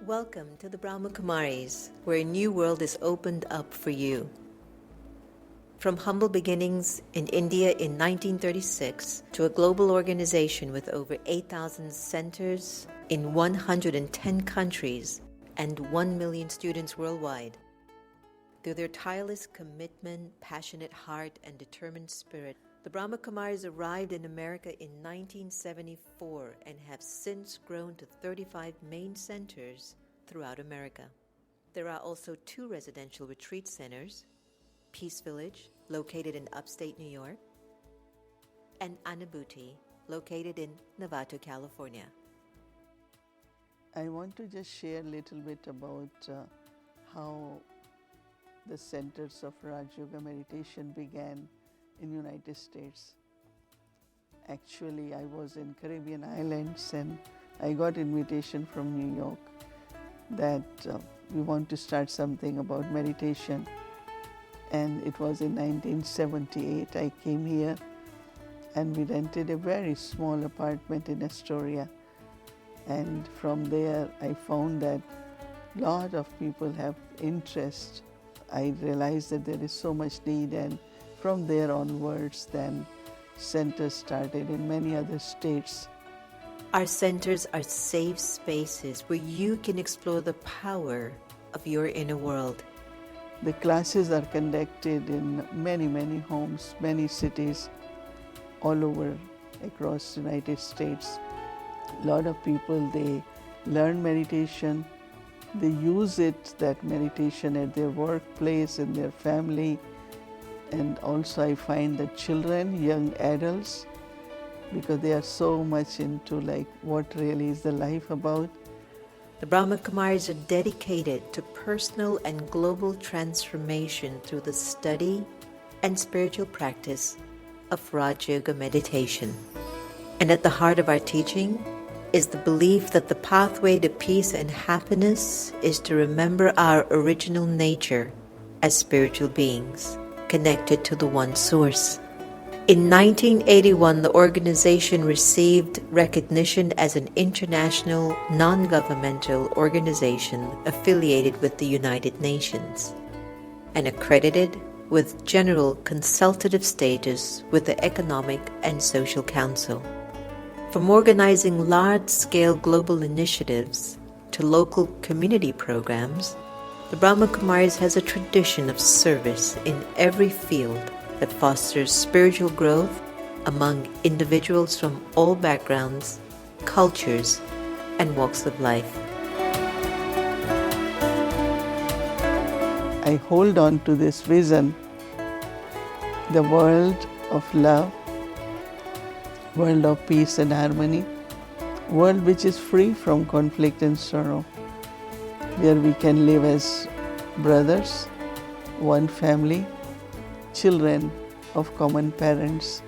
Welcome to the Brahma Kumaris, where a new world is opened up for you. From humble beginnings in India in 1936 to a global organization with over 8,000 centers in 110 countries and 1 million students worldwide. Through their tireless commitment, passionate heart, and determined spirit, the Brahma Kumaris arrived in America in 1974 and have since grown to 35 main centers throughout America. There are also 2 residential retreat centers, Peace Village, located in upstate New York, and Anubhuti, located in Novato, California. I want to just share a little bit about how the centers of Raj Yoga meditation began in United States. Actually, I was in Caribbean islands and I got invitation from New York that we want to start something about meditation. And it was in 1978 I came here and we rented a very small apartment in Astoria. And from there I found that a lot of people have interest. I realized that there is so much need, and from there onwards then centers started in many other states. Our centers are safe spaces where you can explore the power of your inner world. The classes are conducted in many homes, many cities all over across the United States. A lot of people, they learn meditation, they use it, that meditation, at their workplace, in their family, and also I find that children, young adults, because they are so much into like what really is the life about. The Brahma Kumaris are dedicated to personal and global transformation through the study and spiritual practice of Raj Yoga meditation. And at the heart of our teaching is the belief that the pathway to peace and happiness is to remember our original nature as spiritual beings, connected to the One Source. In 1981, the organization received recognition as an international, non-governmental organization affiliated with the United Nations and accredited with general consultative status with the Economic and Social Council. From organizing large-scale global initiatives to local community programs, the Brahma Kumaris has a tradition of service in every field that fosters spiritual growth among individuals from all backgrounds, cultures, and walks of life. I hold on to this vision, the world of love, world of peace and harmony, world which is free from conflict and sorrow, where we can live as brothers, one family, children of common parents,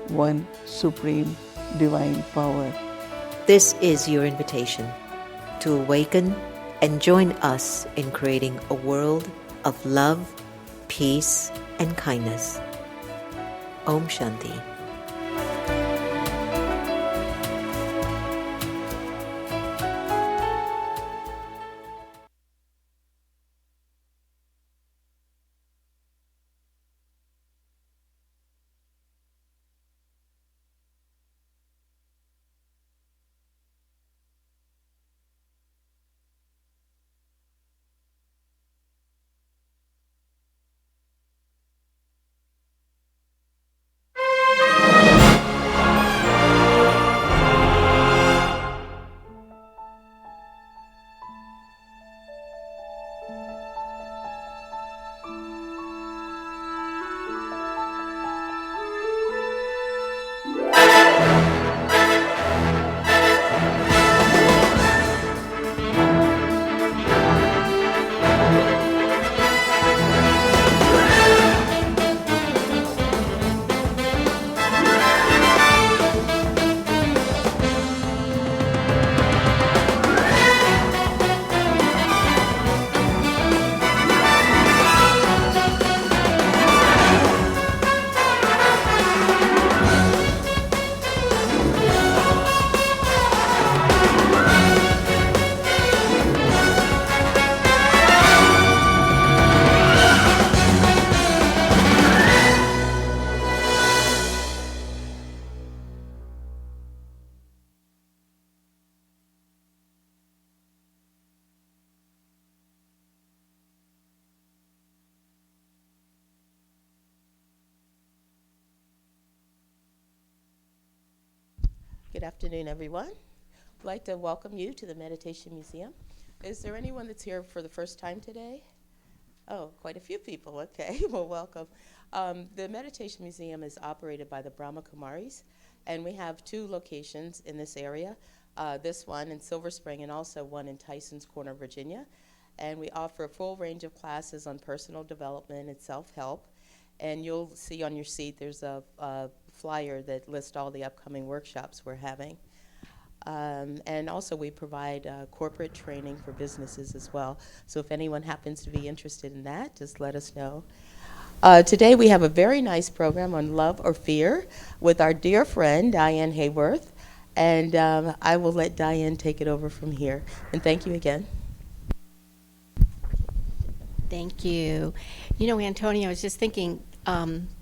one supreme divine power. This is your invitation to awaken and join us in creating a world of love, peace, and kindness. Om Shanti. Good afternoon, everyone. I'd like to welcome you to the Meditation Museum. Is there anyone that's here for the first time today? Oh, quite a few people. Okay, well, welcome. The Meditation Museum is operated by the Brahma Kumaris, and we have 2 locations in this area, this one in Silver Spring and also one in Tysons Corner, Virginia. And we offer a full range of classes on personal development and self-help. And you'll see on your seat there's a flyer that lists all the upcoming workshops we're having. And also we provide corporate training for businesses as well. So if anyone happens to be interested in that, just let us know. Today we have a very nice program on love or fear with our dear friend Diane Haworth. And I will let Diane take it over from here. And thank you again. Thank you. You know, Antonio, I was just thinking,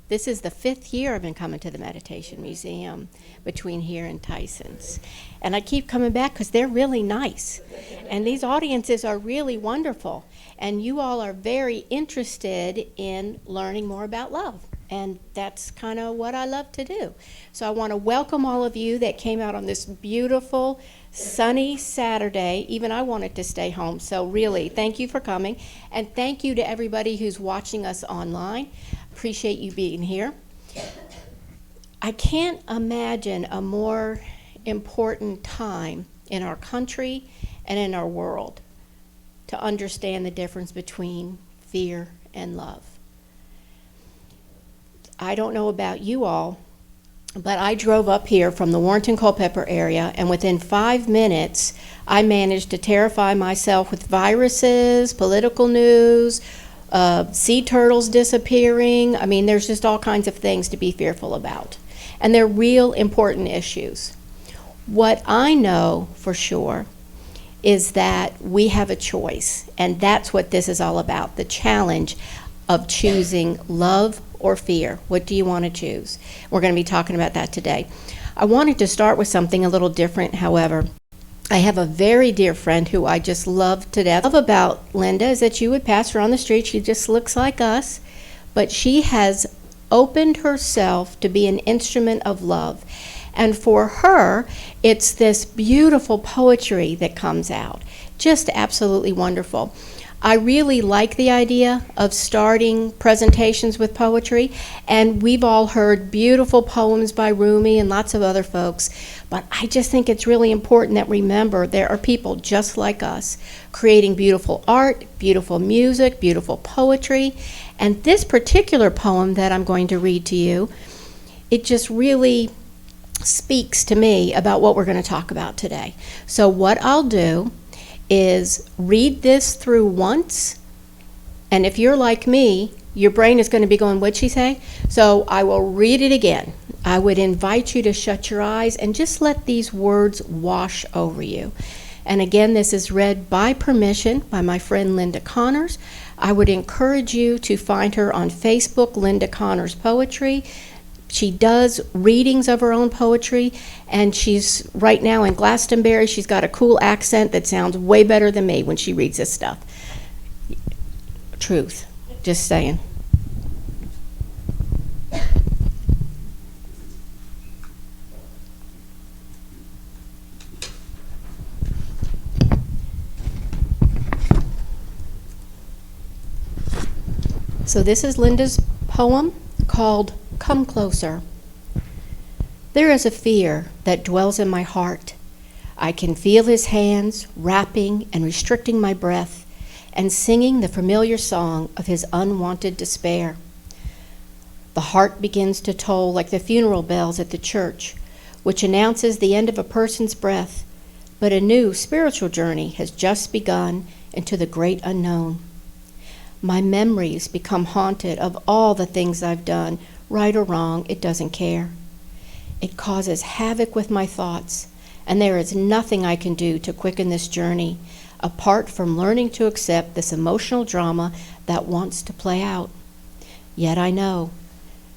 this is the 5th year I've been coming to the Meditation Museum between here and Tysons. And I keep coming back because they're really nice. And these audiences are really wonderful. And you all are very interested in learning more about love. And that's kind of what I love to do. So I want to welcome all of you that came out on this beautiful, sunny Saturday. Even I wanted to stay home. So really, thank you for coming. And thank you to everybody who's watching us online. Appreciate you being here. I can't imagine a more important time in our country and in our world to understand the difference between fear and love. I don't know about you all, but I drove up here from the Warrenton Culpeper area, and within 5 minutes, I managed to terrify myself with viruses, political news, sea turtles disappearing. I mean, there's just all kinds of things to be fearful about. And they're real important issues. What I know for sure is that we have a choice, and that's what this is all about, the challenge of choosing love or fear. What do you want to choose? We're going to be talking about that today. I wanted to start with something a little different, however. I have a very dear friend who I just love to death. What I love about Linda is that you would pass her on the street. She just looks like us, but she has opened herself to be an instrument of love. And for her, it's this beautiful poetry that comes out. Just absolutely wonderful. I really like the idea of starting presentations with poetry, and we've all heard beautiful poems by Rumi and lots of other folks, but I just think it's really important that remember there are people just like us creating beautiful art, beautiful music, beautiful poetry, and this particular poem that I'm going to read to you, it just really speaks to me about what we're going to talk about today. So what I'll do is read this through once, and if you're like me, your brain is going to be going, what'd she say? So I will read it again. I would invite you to shut your eyes and just let these words wash over you. And again, this is read by permission by my friend Linda Connors. I would encourage you to find her on Facebook, Linda Connors Poetry. She does readings of her own poetry, and she's right now in Glastonbury. She's got a cool accent that sounds way better than me when she reads this stuff. Truth, just saying. So this is Linda's poem called Come Closer. There is a fear that dwells in my heart. I can feel his hands wrapping and restricting my breath and singing the familiar song of his unwanted despair. The heart begins to toll like the funeral bells at the church, which announces the end of a person's breath, but a new spiritual journey has just begun into the great unknown. My memories become haunted of all the things I've done, right or wrong, it doesn't care. It causes havoc with my thoughts, and there is nothing I can do to quicken this journey, apart from learning to accept this emotional drama that wants to play out. Yet I know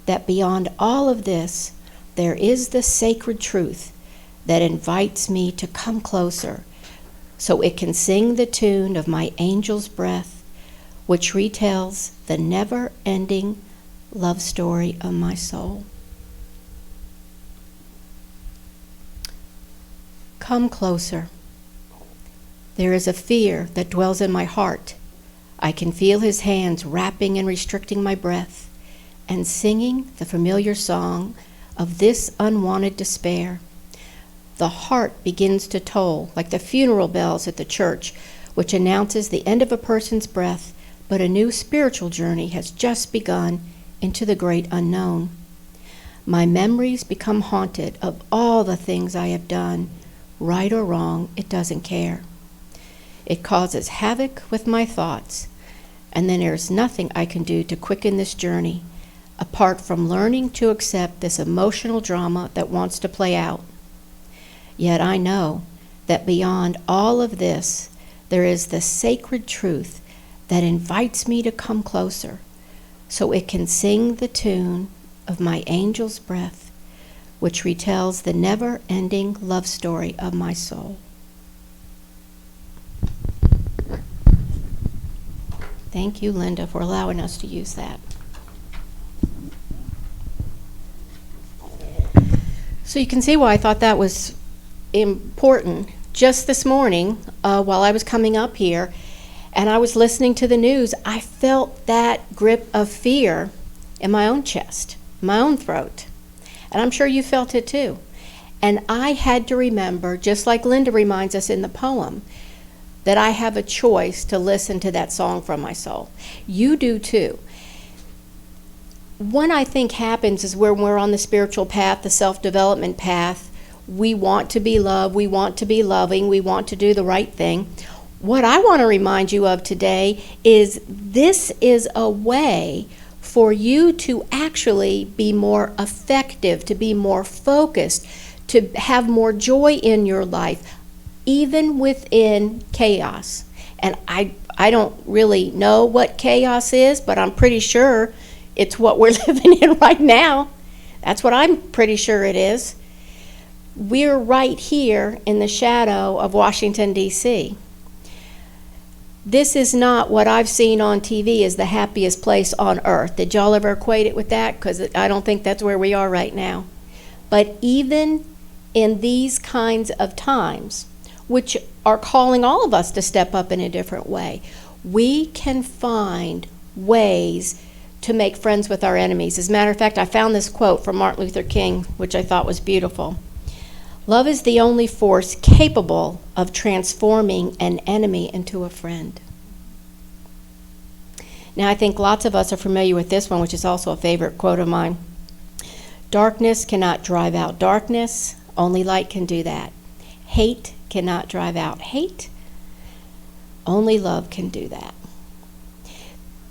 that beyond all of this, there is the sacred truth that invites me to come closer, so it can sing the tune of my angel's breath, which retells the never-ending love story of my soul. Come closer. There is a fear that dwells in my heart. I can feel his hands wrapping and restricting my breath and singing the familiar song of this unwanted despair. The heart begins to toll like the funeral bells at the church, which announces the end of a person's breath, but a new spiritual journey has just begun into the great unknown. My memories become haunted of all the things I have done, right or wrong, it doesn't care. It causes havoc with my thoughts, and then there's nothing I can do to quicken this journey, apart from learning to accept this emotional drama that wants to play out. Yet I know that beyond all of this, there is the sacred truth that invites me to come closer, so it can sing the tune of my angel's breath, which retells the never-ending love story of my soul. Thank you, Linda, for allowing us to use that. So you can see why I thought that was important. Just this morning, while I was coming up here, and I was listening to the news, I felt that grip of fear in my own chest, my own throat. And I'm sure you felt it too. And I had to remember, just like Linda reminds us in the poem, that I have a choice to listen to that song from my soul. You do too. What I think happens is when we're on the spiritual path, the self-development path, we want to be loved, we want to be loving, we want to do the right thing. What I want to remind you of today is this is a way for you to actually be more effective, to be more focused, to have more joy in your life, even within chaos. And I don't really know what chaos is, but I'm pretty sure it's what we're living in right now. That's what I'm pretty sure it is. We're right here in the shadow of Washington, D.C. This is not what I've seen on TV as the happiest place on earth. Did y'all ever equate it with that? Because I don't think that's where we are right now. But even in these kinds of times, which are calling all of us to step up in a different way, we can find ways to make friends with our enemies. As a matter of fact, I found this quote from Martin Luther King, which I thought was beautiful. Love is the only force capable of transforming an enemy into a friend. Now, I think lots of us are familiar with this one, which is also a favorite quote of mine. Darkness cannot drive out darkness. Only light can do that. Hate cannot drive out hate. Only love can do that.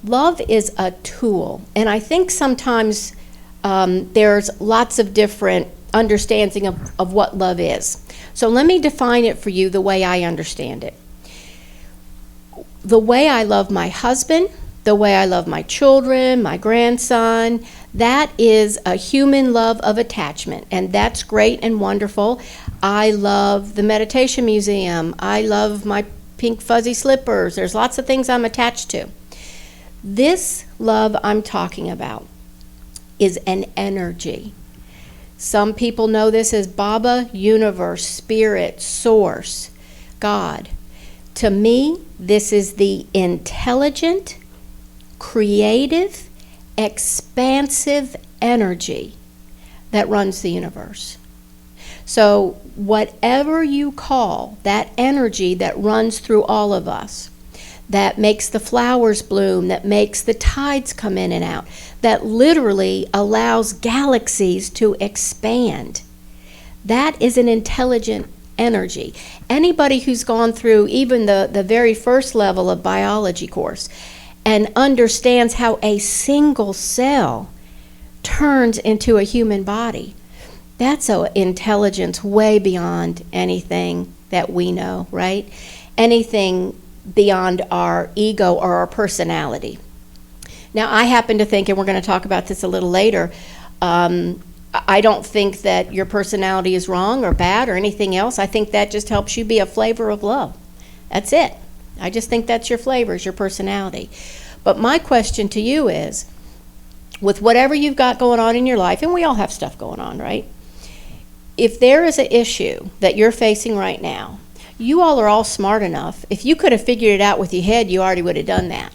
Love is a tool, and I think sometimes there's lots of different understanding of what love is. So let me define it for you the way I understand it. The way I love my husband, the way I love my children, my grandson, that is a human love of attachment, and that's great and wonderful. I love the Meditation Museum. I love my pink fuzzy slippers. There's lots of things I'm attached to. This love I'm talking about is an energy. Some people know this as Baba, universe, spirit, source, God. To me, this is the intelligent, creative, expansive energy that runs the universe. So whatever you call that energy that runs through all of us, that makes the flowers bloom, that makes the tides come in and out, that literally allows galaxies to expand, that is an intelligent energy. Anybody who's gone through even the very first level of biology course and understands how a single cell turns into a human body, that's an intelligence way beyond anything that we know, right? Anything beyond our ego or our personality. Now, I happen to think, and we're going to talk about this a little later, I don't think that your personality is wrong or bad or anything else. I think that just helps you be a flavor of love. That's it. I just think that's your flavor, is your personality. But my question to you is, with whatever you've got going on in your life, and we all have stuff going on, right? if there is an issue that you're facing right now, you all are all smart enough. If you could have figured it out with your head, you already would have done that.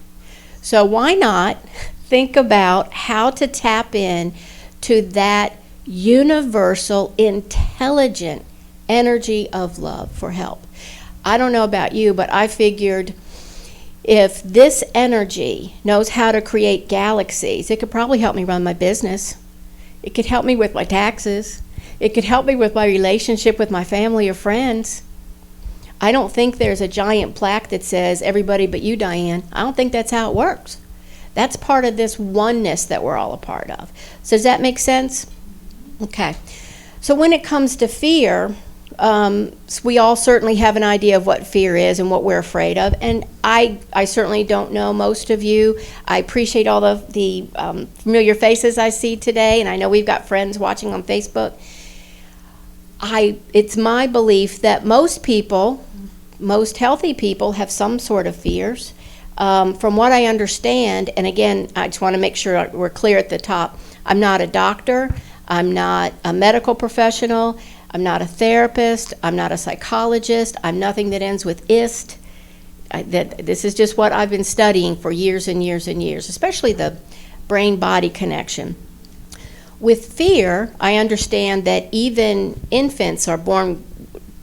So why not think about how to tap in to that universal, intelligent energy of love for help. I don't know about you, but I figured if this energy knows how to create galaxies, it could probably help me run my business. It could help me with my taxes. It could help me with my relationship with my family or friends. I don't think there's a giant plaque that says, everybody but you, Diane. I don't think that's how it works. That's part of this oneness that we're all a part of. So does that make sense? Okay. So when it comes to fear, we all certainly have an idea of what fear is and what we're afraid of. And I certainly don't know most of you. I appreciate all the familiar faces I see today, and I know we've got friends watching on Facebook. It's my belief that most people, most healthy people, have some sort of fears. From what I understand, and again, I just want to make sure we're clear at the top, I'm not a doctor, I'm not a medical professional, I'm not a therapist, I'm not a psychologist, I'm nothing that ends with ist. This is just what I've been studying for years and years and years, especially the brain-body connection. With fear, I understand that even infants are born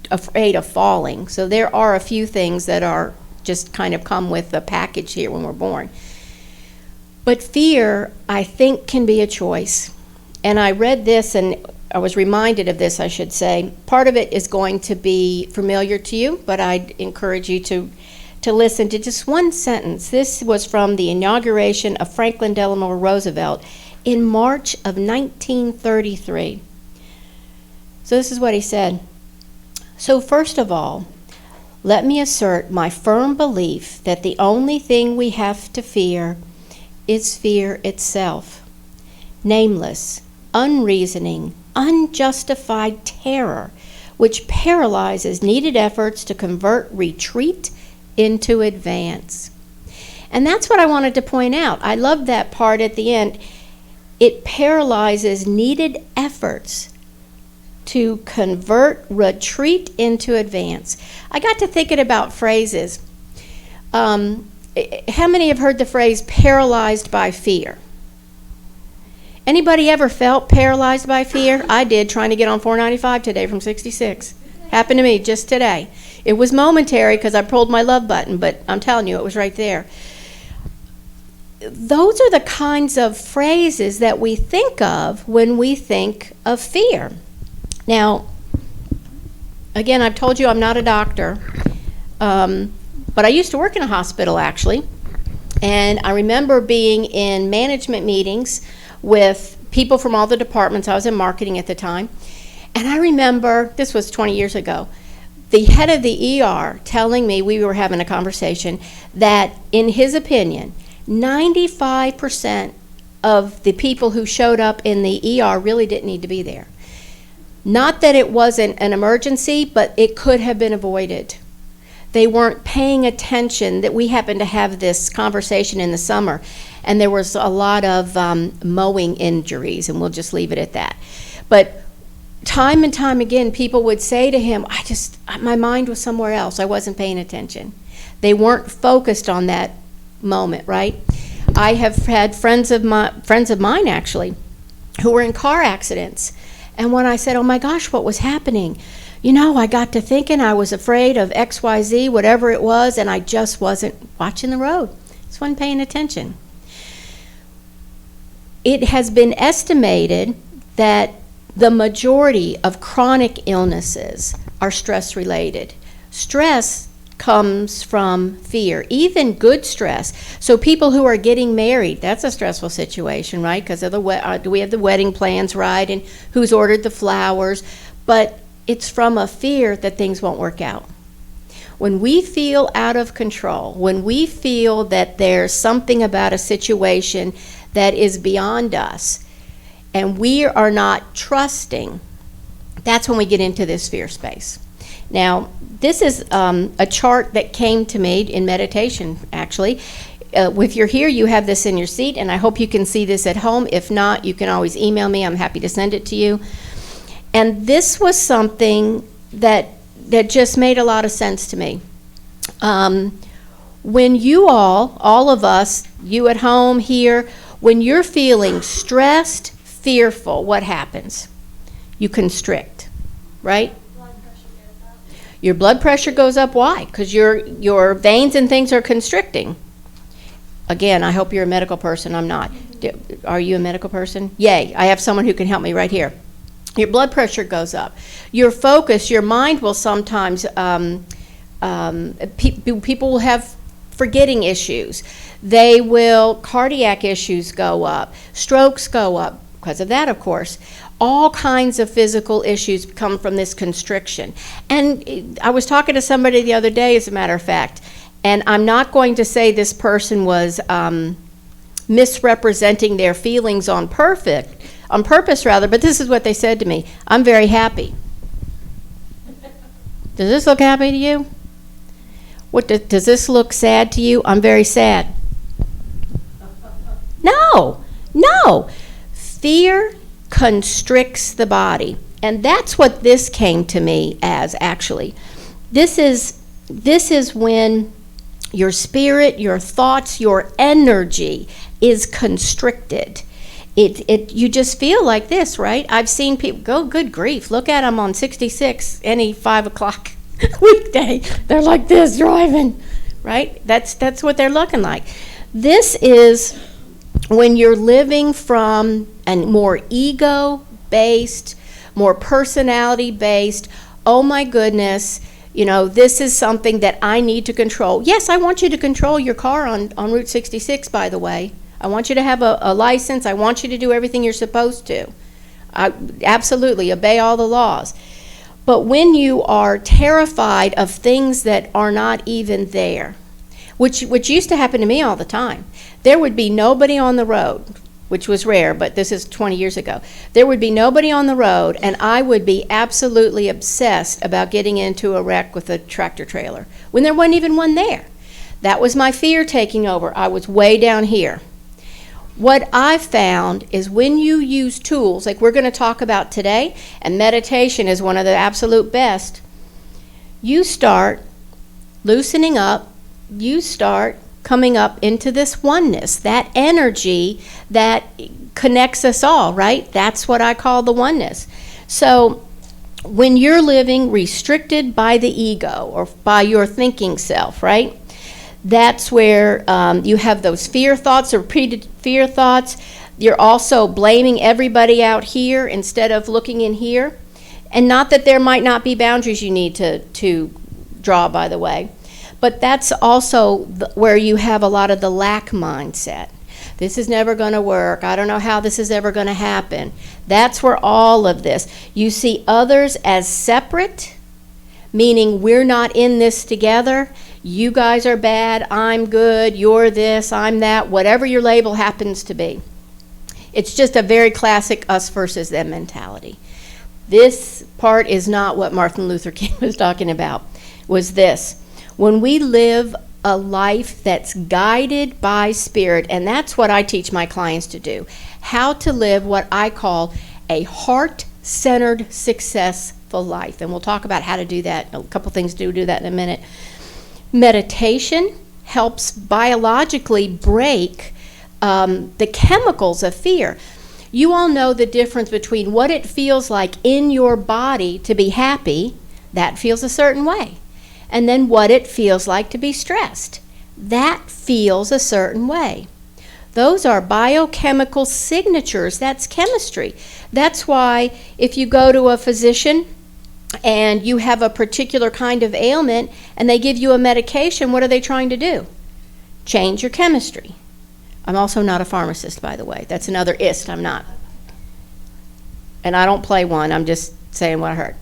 afraid of falling. So there are a few things that are just kind of come with the package here when we're born. But fear, I think, can be a choice. And I read this, and I was reminded of this, I should say. Part of it is going to be familiar to you, but I'd encourage you to listen to just one sentence. This was from the inauguration of Franklin Delano Roosevelt in March of 1933. So this is what he said. So first of all, let me assert my firm belief that the only thing we have to fear is fear itself. Nameless, unreasoning, unjustified terror, which paralyzes needed efforts to convert retreat into advance. And that's what I wanted to point out. I love that part at the end. It paralyzes needed efforts to convert retreat into advance. I got to thinking about phrases. How many have heard the phrase paralyzed by fear? Anybody ever felt paralyzed by fear? I did, trying to get on 495 today from 66. Happened to me just today. It was momentary because I pulled my love button, but I'm telling you, it was right there. Those are the kinds of phrases that we think of when we think of fear. Now, again, I've told you I'm not a doctor, but I used to work in a hospital, actually. And I remember being in management meetings with people from all the departments. I was in marketing at the time. And I remember, this was 20 years ago, the head of the ER telling me, we were having a conversation, that in his opinion, 95% of the people who showed up in the ER really didn't need to be there. Not that it wasn't an emergency, but it could have been avoided. They weren't paying attention. That we happened to have this conversation in the summer, and there was a lot of mowing injuries, and we'll just leave it at that. But time and time again, people would say to him, my mind was somewhere else. I wasn't paying attention. They weren't focused on that moment, right? I have had friends of mine actually, who were in car accidents. And when I said, oh my gosh, what was happening? I got to thinking, I was afraid of XYZ, whatever it was, and I just wasn't watching the road. Just wasn't paying attention. It has been estimated that the majority of chronic illnesses are stress-related. Stress comes from fear, even good stress. So people who are getting married, that's a stressful situation, right? Because do we have the wedding plans right, and who's ordered the flowers? But it's from a fear that things won't work out. When we feel out of control, when we feel that there's something about a situation that is beyond us, and we are not trusting, that's when we get into this fear space. Now, this is a chart that came to me in meditation, actually. If you're here, you have this in your seat, and I hope you can see this at home. If not, you can always email me. I'm happy to send it to you. And this was something that just made a lot of sense to me. When you all of us, you at home here, when you're feeling stressed, fearful, what happens? You constrict, right? Your blood pressure goes up. Why? Because your veins and things are constricting. Again, I hope you're a medical person. I'm not. Are you a medical person? Yay, I have someone who can help me right here. Your blood pressure goes up. Your focus, your mind will sometimes, people will have forgetting issues. Cardiac issues go up. Strokes go up because of that, of course. All kinds of physical issues come from this constriction. And I was talking to somebody the other day, as a matter of fact, and I'm not going to say this person was misrepresenting their feelings on purpose, but this is what they said to me. I'm very happy. Does this look happy to you? Does this look sad to you? I'm very sad. No. Fear constricts the body. And that's what this came to me as, actually. This is when your spirit, your thoughts, your energy is constricted. You just feel like this, right? I've seen people go, good grief, look at them on 66 any 5 o'clock weekday. They're like this driving, right? That's what they're looking like. This is when you're living from a more ego-based, more personality-based, oh my goodness, this is something that I need to control. Yes, I want you to control your car on Route 66, by the way. I want you to have a license. I want you to do everything you're supposed to. Absolutely, obey all the laws. But when you are terrified of things that are not even there, which used to happen to me all the time, there would be nobody on the road, which was rare, but this is 20 years ago. There would be nobody on the road, and I would be absolutely obsessed about getting into a wreck with a tractor trailer when there wasn't even one there. That was my fear taking over. I was way down here. What I found is when you use tools like we're going to talk about today, and meditation is one of the absolute best, you start loosening up, you start coming up into this oneness, that energy that connects us all, right? That's what I call the oneness. So when you're living restricted by the ego or by your thinking self, right? That's where you have those fear thoughts or repeated fear thoughts. You're also blaming everybody out here instead of looking in here. And not that there might not be boundaries you need to draw, by the way. But that's also where you have a lot of the lack mindset. This is never going to work. I don't know how this is ever going to happen. That's where all of this. You see others as separate, meaning we're not in this together. You guys are bad, I'm good, you're this, I'm that, whatever your label happens to be. It's just a very classic us versus them mentality. This part is not what Martin Luther King was talking about, was this. When we live a life that's guided by spirit, and that's what I teach my clients to do, how to live what I call a heart-centered, successful life. And we'll talk about how to do that, a couple things to do that in a minute. Meditation helps biologically break the chemicals of fear. You all know the difference between what it feels like in your body to be happy, that feels a certain way, and then what it feels like to be stressed. That feels a certain way. Those are biochemical signatures. That's chemistry. That's why if you go to a physician and you have a particular kind of ailment and they give you a medication, what are they trying to do? Change your chemistry. I'm also not a pharmacist, by the way. That's another ist. I'm not. And I don't play one. I'm just saying what I heard.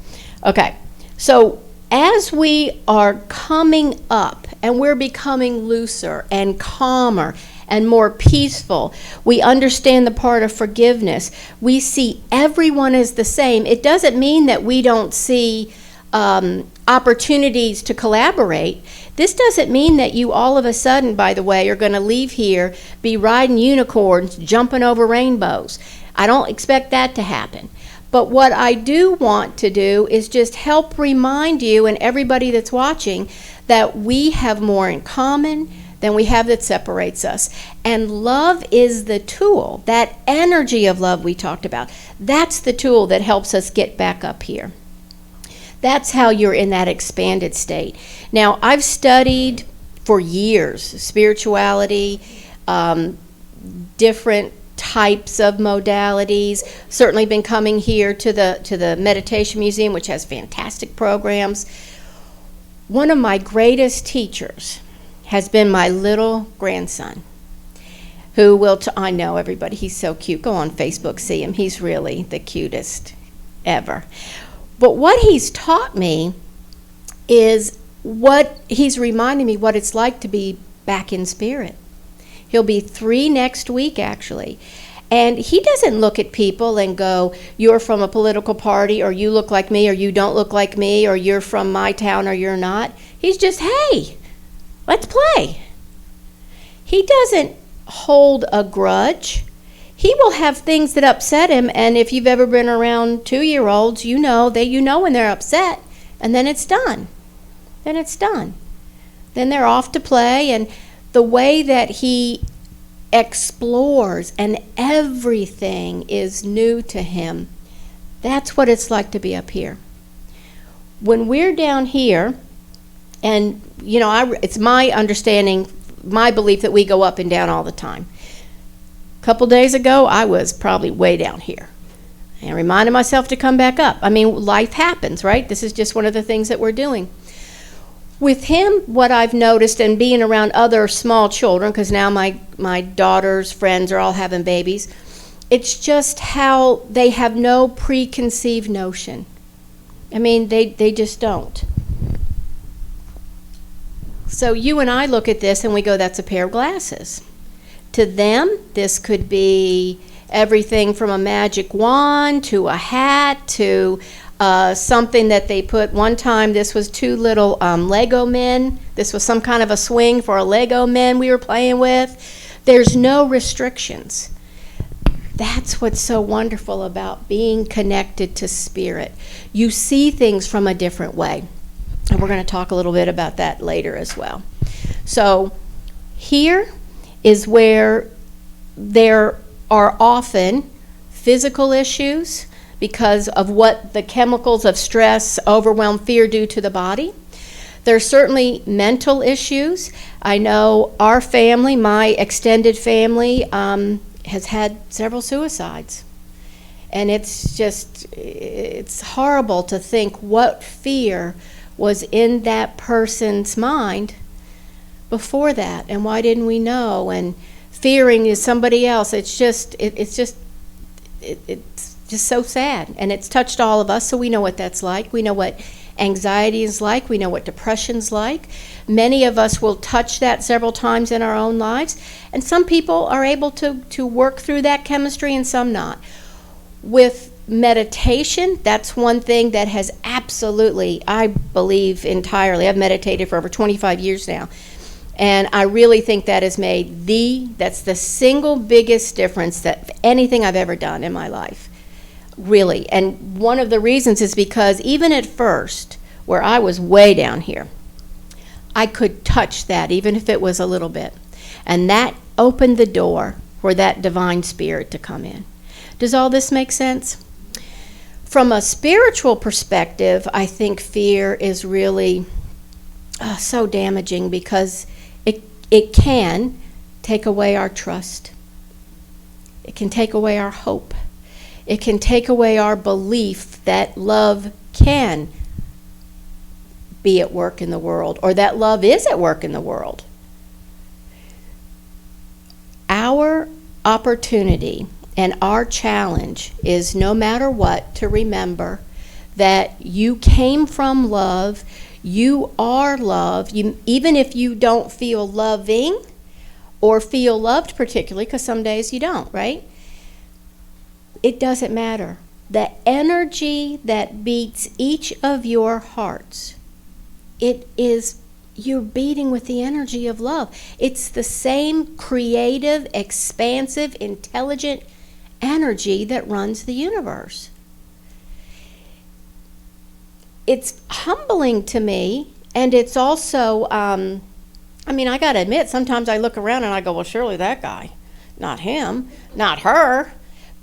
Okay. So as we are coming up and we're becoming looser and calmer and more peaceful, we understand the part of forgiveness. We see everyone as the same. It doesn't mean that we don't see opportunities to collaborate. This doesn't mean that you all of a sudden, by the way, are going to leave here, be riding unicorns, jumping over rainbows. I don't expect that to happen. But what I do want to do is just help remind you and everybody that's watching that we have more in common than we have that separates us. And love is the tool, that energy of love we talked about. That's the tool that helps us get back up here. That's how you're in that expanded state. Now, I've studied for years spirituality, different types of modalities. Certainly been coming here to the Meditation Museum, which has fantastic programs. One of my greatest teachers has been my little grandson, who will, I know everybody, he's so cute. Go on Facebook, see him. He's really the cutest ever. But what he's taught me is he's reminding me what it's like to be back in spirit. He'll be 3 next week, actually. And he doesn't look at people and go, you're from a political party, or you look like me, or you don't look like me, or you're from my town, or you're not. He's just, hey, let's play. He doesn't hold a grudge. He will have things that upset him, and if you've ever been around 2-year-olds, you know when they're upset, and then it's done. Then it's done. Then they're off to play, and the way that he explores and everything is new to him, that's what it's like to be up here. When we're down here, and it's my understanding, my belief that we go up and down all the time. A couple days ago, I was probably way down here and reminded myself to come back up. I mean, life happens, right? This is just one of the things that we're doing. With him, what I've noticed, and being around other small children, because now my daughter's friends are all having babies, it's just how they have no preconceived notion. I mean, they just don't. So you and I look at this and we go, that's a pair of glasses. To them, this could be everything from a magic wand to a hat to something that they put. One time, this was 2 little Lego men. This was some kind of a swing for a Lego men we were playing with. There's no restrictions. That's what's so wonderful about being connected to spirit. You see things from a different way. And we're going to talk a little bit about that later as well. So here is where there are often physical issues because of what the chemicals of stress, overwhelm, fear do to the body. There's certainly mental issues. I know our family, my extended family, has had several suicides. And it's horrible to think what fear was in that person's mind before that, and why didn't we know? And fearing is somebody else. It's just so sad, and it's touched all of us, so we know what that's like. We know what anxiety is like. We know what depression's like. Many of us will touch that several times in our own lives, and some people are able to work through that chemistry and some not. With meditation, that's one thing that has absolutely, I believe entirely, I've meditated for over 25 years now, and I really think that has made that's the single biggest difference that anything I've ever done in my life. Really. And one of the reasons is because even at first, where I was way down here, I could touch that, even if it was a little bit. And that opened the door for that divine spirit to come in. Does all this make sense? From a spiritual perspective, I think fear is really so damaging because it can take away our trust. It can take away our hope. It can take away our belief that love can be at work in the world, or that love is at work in the world. Our opportunity and our challenge is, no matter what, to remember that you came from love, you are love, even if you don't feel loving or feel loved particularly, because some days you don't, right? It doesn't matter. The energy that beats each of your hearts, you're beating with the energy of love. It's the same creative, expansive, intelligent energy that runs the universe. it's humbling to me, and it's also, I got to admit, sometimes I look around and I go, well, surely that guy, not him, not her.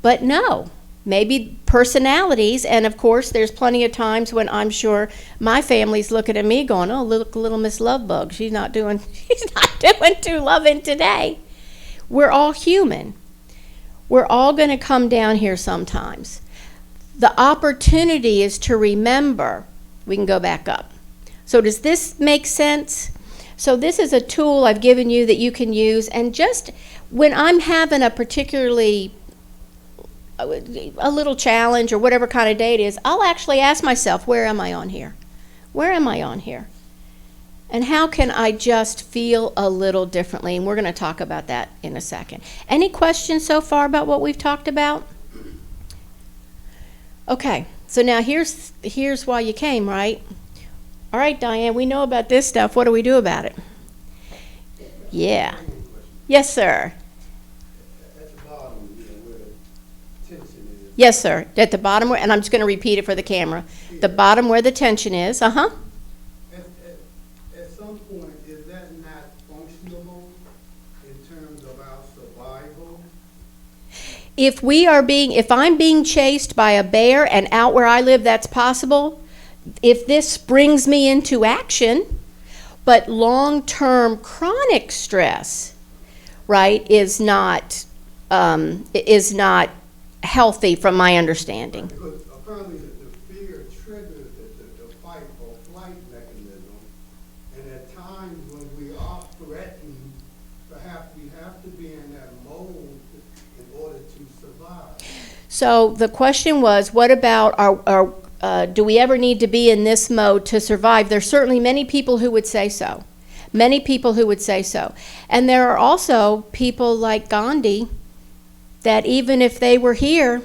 But no, maybe personalities, and of course, there's plenty of times when I'm sure my family's looking at me going, oh, little Miss Lovebug, she's not doing too loving today. We're all human. We're all going to come down here sometimes. The opportunity is to remember. We can go back up. So does this make sense? So this is a tool I've given you that you can use, and just when I'm having a particularly a little challenge or whatever kind of day it is, I'll actually ask myself, where am I on here? Where am I on here? And how can I just feel a little differently? And we're going to talk about that in a second. Any questions so far about what we've talked about? Okay, so now here's why you came, right? All right, Diane, we know about this stuff. What do we do about it? Yeah. Yes, sir. At the bottom, where the tension is. Yes, sir. At the bottom, and I'm just going to repeat it for the camera. The bottom where the tension is. At some point, is that not functional in terms of our survival? If I'm being chased by a bear, and out where I live that's possible, if this springs me into action, but long-term chronic stress, right, is not healthy from my understanding. Because apparently the fear triggers the fight or flight mechanism, and at times when we are threatened, perhaps we have to be in that mode in order to survive. So the question was, what about do we ever need to be in this mode to survive? There's certainly many people who would say so. Many people who would say so. And there are also people like Gandhi that even if they were here,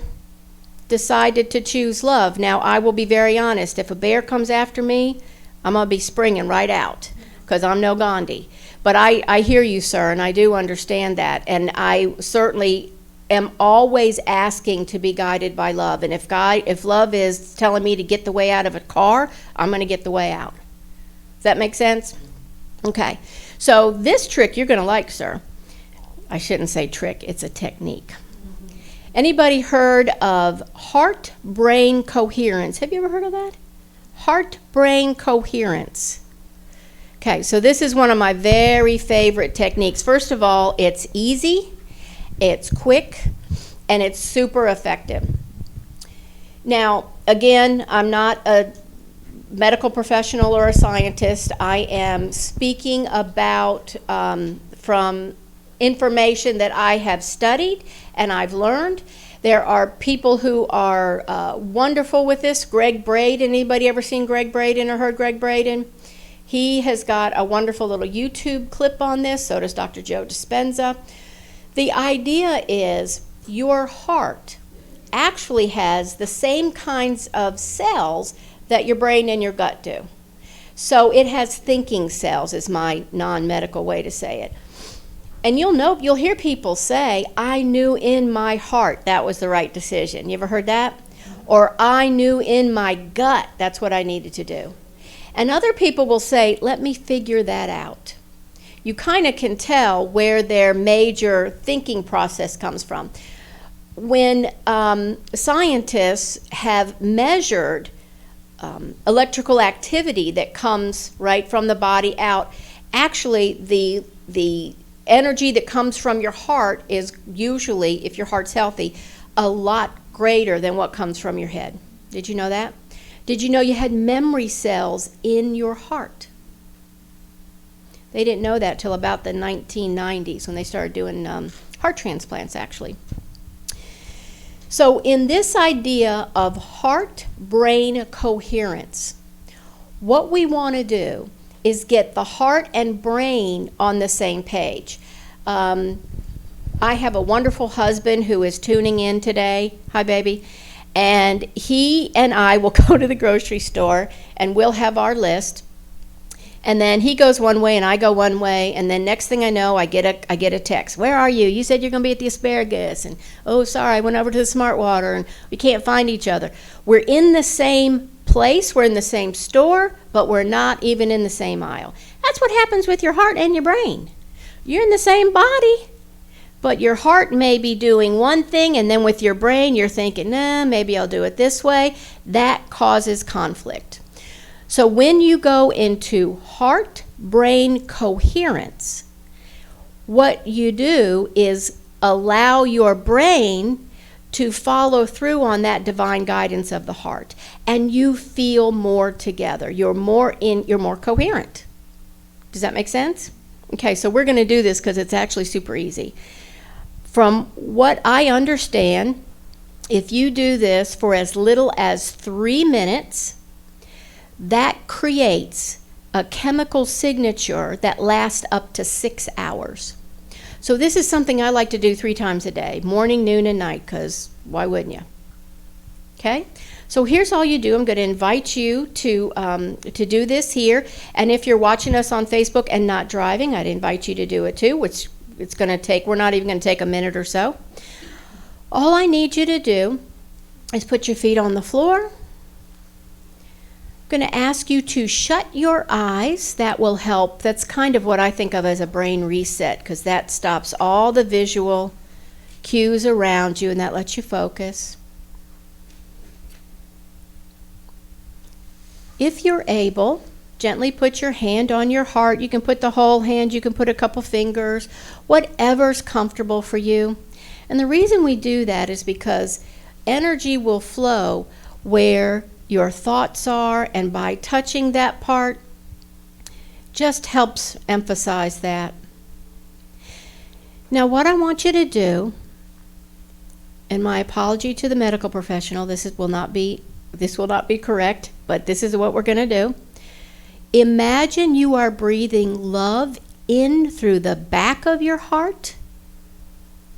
decided to choose love. Now, I will be very honest. If a bear comes after me, I'm going to be springing right out because I'm no Gandhi. But I hear you, sir, and I do understand that. And I certainly am always asking to be guided by love. And if love is telling me to get the way out of a car, I'm going to get the way out. Does that make sense? Okay. So this trick you're going to like, sir. I shouldn't say trick, it's a technique. Anybody heard of heart-brain coherence? Have you ever heard of that? Heart-brain coherence. Okay, so this is one of my very favorite techniques. First of all, it's easy. It's quick, and it's super effective. Now, again, I'm not a medical professional or a scientist. I am speaking about from information that I have studied and I've learned. There are people who are wonderful with this. Greg Braden, anybody ever seen Greg Braden or heard Greg Braden? He has got a wonderful little YouTube clip on this. So does Dr. Joe Dispenza. The idea is your heart actually has the same kinds of cells that your brain and your gut do. So it has thinking cells, is my non-medical way to say it. And you'll hear people say, I knew in my heart that was the right decision. You ever heard that? Or I knew in my gut that's what I needed to do. And other people will say, let me figure that out. You kind of can tell where their major thinking process comes from. When scientists have measured electrical activity that comes right from the body out, actually the energy that comes from your heart is usually, if your heart's healthy, a lot greater than what comes from your head. Did you know that? Did you know you had memory cells in your heart? They didn't know that till about the 1990s when they started doing heart transplants, actually. So in this idea of heart-brain coherence, what we want to do is get the heart and brain on the same page. I have a wonderful husband who is tuning in today. Hi, baby. And he and I will go to the grocery store and we'll have our list. And then he goes one way and I go one way, and then next thing I know, I get a text. Where are you? You said you're going to be at the asparagus, and oh, sorry, I went over to the Smart Water, and we can't find each other. We're in the same place, we're in the same store, but we're not even in the same aisle. That's what happens with your heart and your brain. You're in the same body, but your heart may be doing one thing, and then with your brain, you're thinking, nah, maybe I'll do it this way. That causes conflict. So when you go into heart-brain coherence, what you do is allow your brain to follow through on that divine guidance of the heart, and you feel more together. You're more coherent. Does that make sense? Okay, so we're going to do this because it's actually super easy. From what I understand, if you do this for as little as 3 minutes, that creates a chemical signature that lasts up to 6 hours. So this is something I like to do 3 times a day, morning, noon, and night, because why wouldn't you? Okay? So here's all you do. I'm going to invite you to do this here. And if you're watching us on Facebook and not driving, I'd invite you to do it too, which it's going to take, we're not even going to take a minute or so. All I need you to do is put your feet on the floor. I'm going to ask you to shut your eyes. That will help. That's kind of what I think of as a brain reset, because that stops all the visual cues around you and that lets you focus. If you're able, gently put your hand on your heart. You can put the whole hand, you can put a couple fingers, whatever's comfortable for you. And the reason we do that is because energy will flow where your thoughts are, and by touching that part just helps emphasize that. Now what I want you to do, and my apology to the medical professional, this will not be correct, but this is what we're going to do. Imagine you are breathing love in through the back of your heart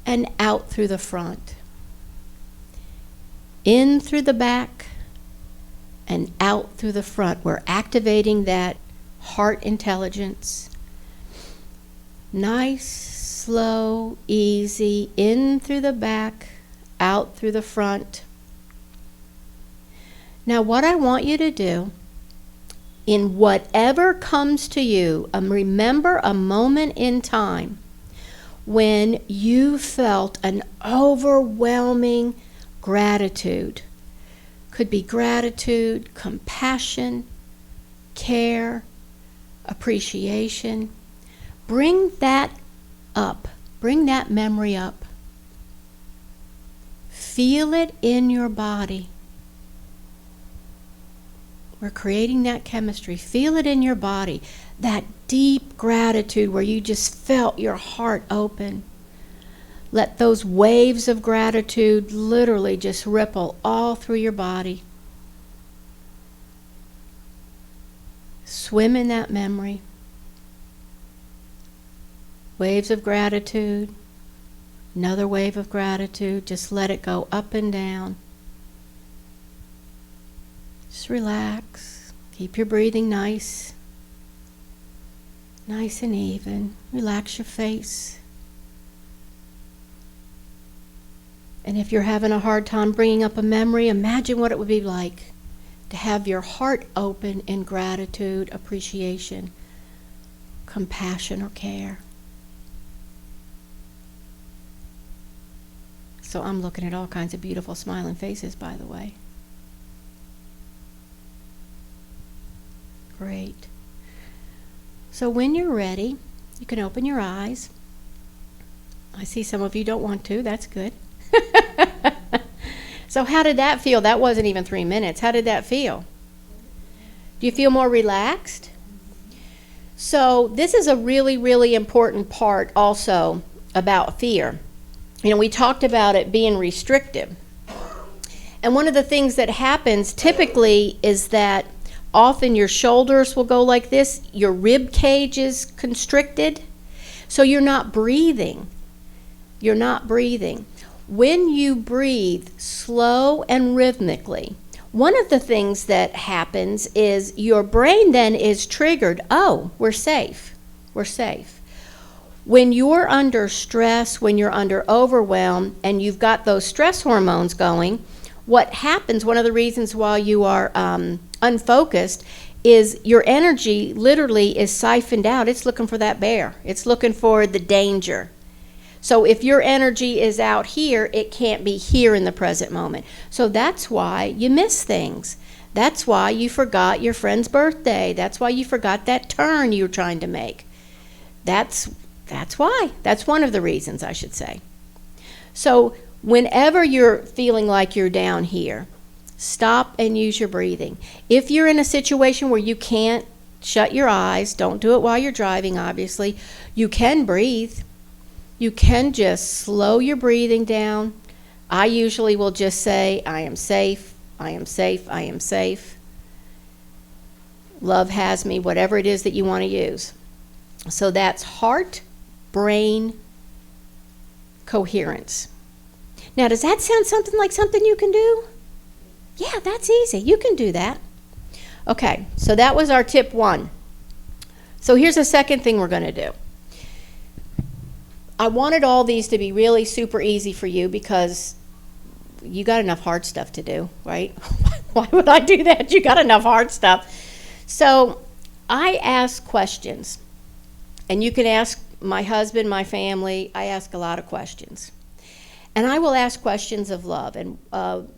and out through the front. In through the back and out through the front. We're activating that heart intelligence. Nice, slow, easy, in through the back, out through the front. Now what I want you to do, in whatever comes to you, remember a moment in time when you felt an overwhelming gratitude. Could be gratitude, compassion, care, appreciation. Bring that up. Bring that memory up. Feel it in your body. We're creating that chemistry. Feel it in your body. That deep gratitude where you just felt your heart open. Let those waves of gratitude literally just ripple all through your body. Swim in that memory. Waves of gratitude. Another wave of gratitude. Just let it go up and down. Just relax. Keep your breathing nice. Nice and even. Relax your face. And if you're having a hard time bringing up a memory, imagine what it would be like to have your heart open in gratitude, appreciation, compassion, or care. So I'm looking at all kinds of beautiful smiling faces, by the way. Great. So when you're ready, you can open your eyes. I see some of you don't want to. That's good. So how did that feel? That wasn't even 3 minutes. How did that feel? Do you feel more relaxed? So this is a really, really important part also about fear. You know, we talked about it being restrictive. And one of the things that happens typically is that often your shoulders will go like this. Your rib cage is constricted. So you're not breathing. You're not breathing. When you breathe slow and rhythmically, one of the things that happens is your brain then is triggered. Oh, we're safe. We're safe. When you're under stress, when you're under overwhelm, and you've got those stress hormones going, what happens, one of the reasons why you are unfocused, is your energy literally is siphoned out. It's looking for that bear. It's looking for the danger. So if your energy is out here, it can't be here in the present moment. So that's why you miss things. That's why you forgot your friend's birthday. That's why you forgot that turn you were trying to make. That's why. That's one of the reasons, I should say. So whenever you're feeling like you're down here, stop and use your breathing. If you're in a situation where you can't shut your eyes, don't do it while you're driving, obviously. You can breathe. You can just slow your breathing down. I usually will just say, I am safe, I am safe, I am safe. Love has me, whatever it is that you want to use. So that's heart, brain, coherence. Now, does that sound something like something you can do? Yeah, that's easy. You can do that. Okay, so that was our tip 1. So here's the second thing we're going to do. I wanted all these to be really super easy for you because you got enough hard stuff to do, right? Why would I do that? You got enough hard stuff. So I ask questions, and you can ask my husband, my family. I ask a lot of questions. And I will ask questions of love. And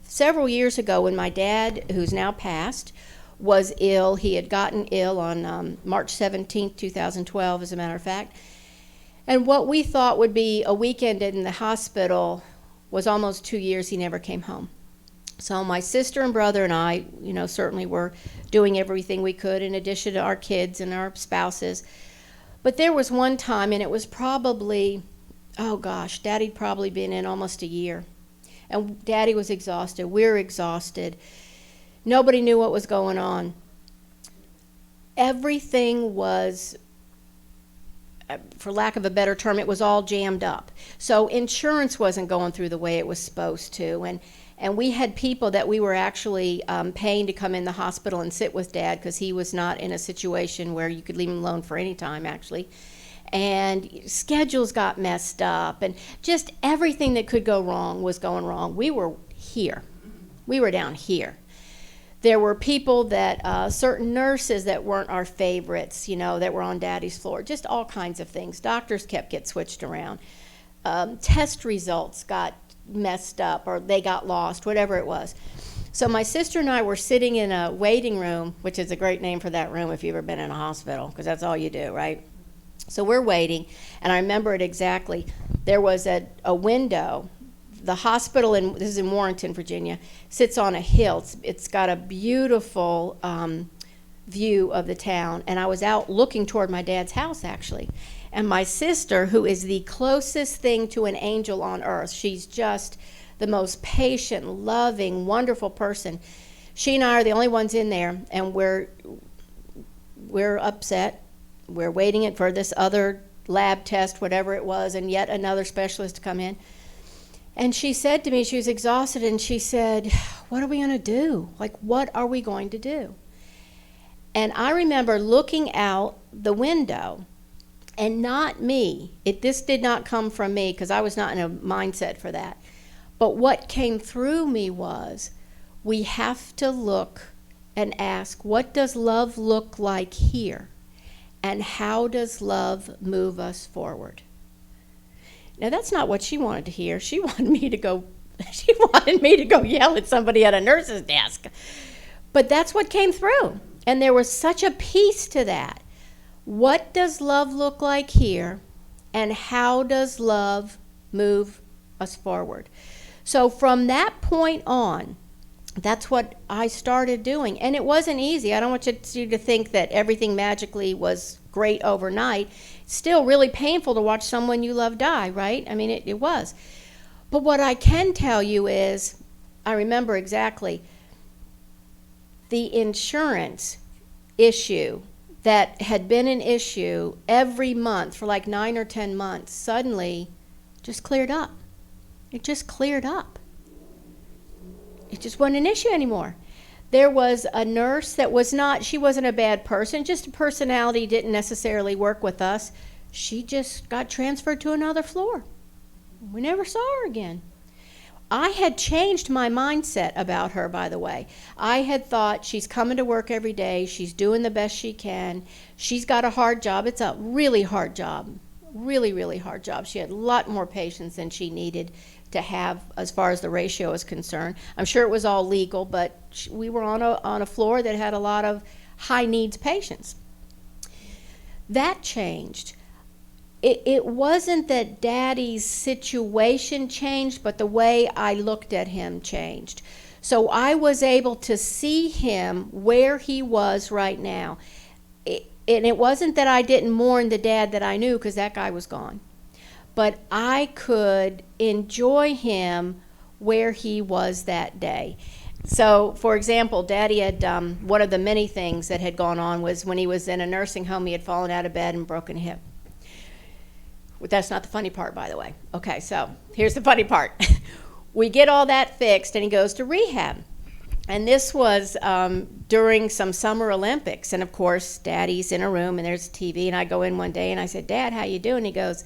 several years ago, when my dad, who's now passed, was ill, he had gotten ill on March 17th, 2012, as a matter of fact. And what we thought would be a weekend in the hospital was almost 2 years. He never came home. So my sister and brother and I, certainly were doing everything we could in addition to our kids and our spouses. But there was one time, and it was probably, Daddy'd probably been in almost a year. And Daddy was exhausted. We were exhausted. Nobody knew what was going on. Everything was, for lack of a better term, it was all jammed up. So insurance wasn't going through the way it was supposed to. And we had people that we were actually paying to come in the hospital and sit with Dad because he was not in a situation where you could leave him alone for any time, actually. And schedules got messed up, and just everything that could go wrong was going wrong. We were here. We were down here. There were people that, certain nurses that weren't our favorites, that were on Daddy's floor, just all kinds of things. Doctors kept getting switched around. Test results got messed up, or they got lost, whatever it was. So my sister and I were sitting in a waiting room, which is a great name for that room if you've ever been in a hospital, because that's all you do, right? So we're waiting, and I remember it exactly. There was a window. The hospital, this is in Warrenton, Virginia, sits on a hill. It's got a beautiful view of the town, and I was out looking toward my dad's house, actually. And my sister, who is the closest thing to an angel on earth, she's just the most patient, loving, wonderful person. She and I are the only ones in there, and we're upset. We're waiting for this other lab test, whatever it was, and yet another specialist to come in. And she said to me, she was exhausted, and she said, what are we going to do? What are we going to do? And I remember looking out the window, and not me. This did not come from me because I was not in a mindset for that. But what came through me was, we have to look and ask, what does love look like here? And how does love move us forward? Now, that's not what she wanted to hear. She wanted me to go yell at somebody at a nurse's desk. But that's what came through. And there was such a peace to that. What does love look like here? And how does love move us forward? So from that point on, that's what I started doing. And it wasn't easy. I don't want you to think that everything magically was great overnight. It's still really painful to watch someone you love die, right? I mean, it was. But what I can tell you is, I remember exactly, the insurance issue that had been an issue every month for 9 or 10 months suddenly just cleared up. It just cleared up. It just wasn't an issue anymore. There was a nurse that she wasn't a bad person, just a personality didn't necessarily work with us. She just got transferred to another floor. We never saw her again. I had changed my mindset about her, by the way. I had thought she's coming to work every day. She's doing the best she can. She's got a hard job. It's a really hard job, really, really hard job. She had a lot more patients than she needed to have as far as the ratio is concerned. I'm sure it was all legal, but we were on a floor that had a lot of high needs patients. That changed. It wasn't that Daddy's situation changed, but the way I looked at him changed. So I was able to see him where he was right now. And it wasn't that I didn't mourn the dad that I knew, because that guy was gone. But I could enjoy him where he was that day. So, for example, Daddy had, one of the many things that had gone on was when he was in a nursing home, he had fallen out of bed and broken a hip. That's not the funny part, by the way. Okay, so here's the funny part. We get all that fixed, and he goes to rehab. And this was during some Summer Olympics. And, of course, Daddy's in a room, and there's a TV. And I go in one day, and I said, Dad, how you doing? He goes,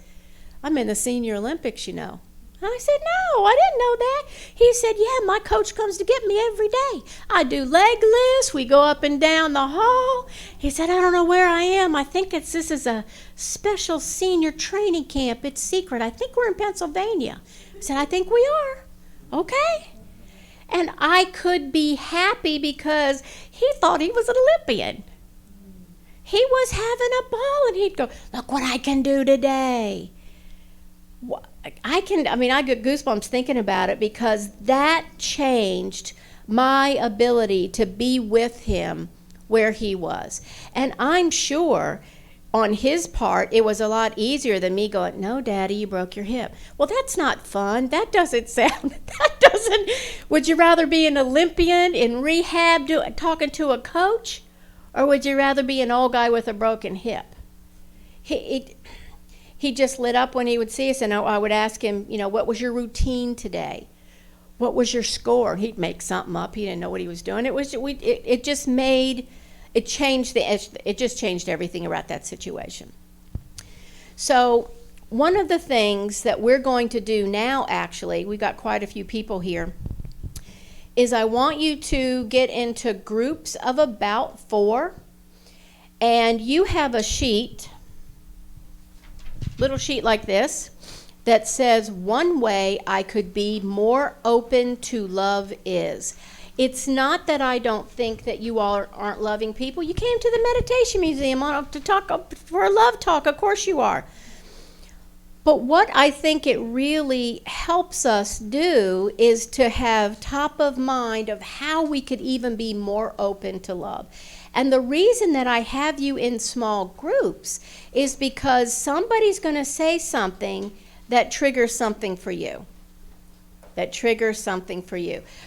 I'm in the Senior Olympics, you know. And I said, no, I didn't know that. He said, yeah, my coach comes to get me every day. I do leg lifts. We go up and down the hall. He said, I don't know where I am. I think this is a special senior training camp. It's secret. I think we're in Pennsylvania. I said, I think we are. Okay. And I could be happy because he thought he was an Olympian. He was having a ball, and he'd go, look what I can do today. I get goosebumps thinking about it, because that changed my ability to be with him where he was. And I'm sure on his part, it was a lot easier than me going, no, Daddy, you broke your hip. Well, that's not fun. That doesn't sound, would you rather be an Olympian in rehab talking to a coach? Or would you rather be an old guy with a broken hip? He just lit up when he would see us, and I would ask him, what was your routine today? What was your score? He'd make something up. He didn't know what he was doing. It just changed everything about that situation. So one of the things that we're going to do now, actually, we've got quite a few people here, is I want you to get into groups of about 4, and you have a sheet, little sheet like this, that says one way I could be more open to love is. It's not that I don't think that you all aren't loving people. You came to the Meditation Museum to talk for a love talk. Of course you are. But what I think it really helps us do is to have top of mind of how we could even be more open to love. And the reason that I have you in small groups is because somebody's going to say something that triggers something for you.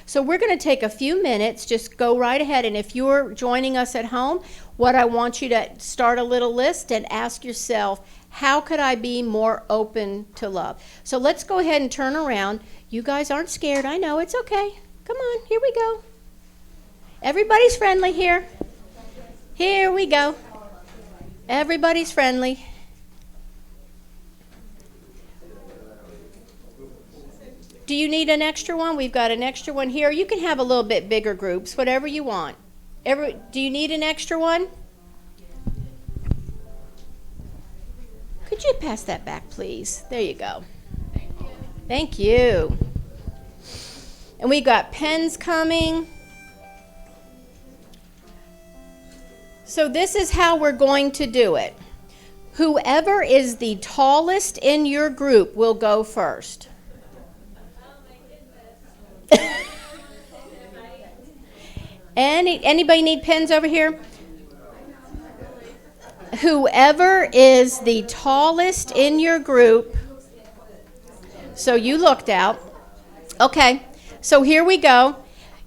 So we're going to take a few minutes, just go right ahead. And if you're joining us at home, what I want you to start a little list and ask yourself, how could I be more open to love? So let's go ahead and turn around. You guys aren't scared. I know, it's okay. Come on, here we go. Everybody's friendly here. Here we go. Everybody's friendly. Do you need an extra one? We've got an extra one here. You can have a little bit bigger groups, whatever you want. Do you need an extra one? Could you pass that back, please? There you go. Thank you. And we got pens coming. So this is how we're going to do it. Whoever is the tallest in your group will go first. Anybody need pens over here? Whoever is the tallest in your group. So you looked out. Okay, so here we go.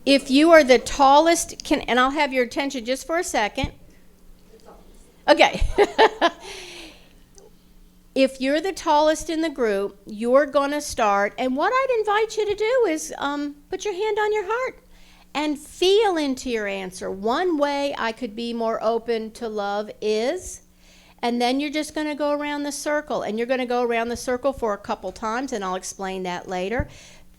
If you are the tallest, and I'll have your attention just for a second. Okay. If you're the tallest in the group, you're going to start. And what I'd invite you to do is put your hand on your heart and feel into your answer. One way I could be more open to love is, and then you're just going to go around the circle. And you're going to go around the circle for a couple times, and I'll explain that later.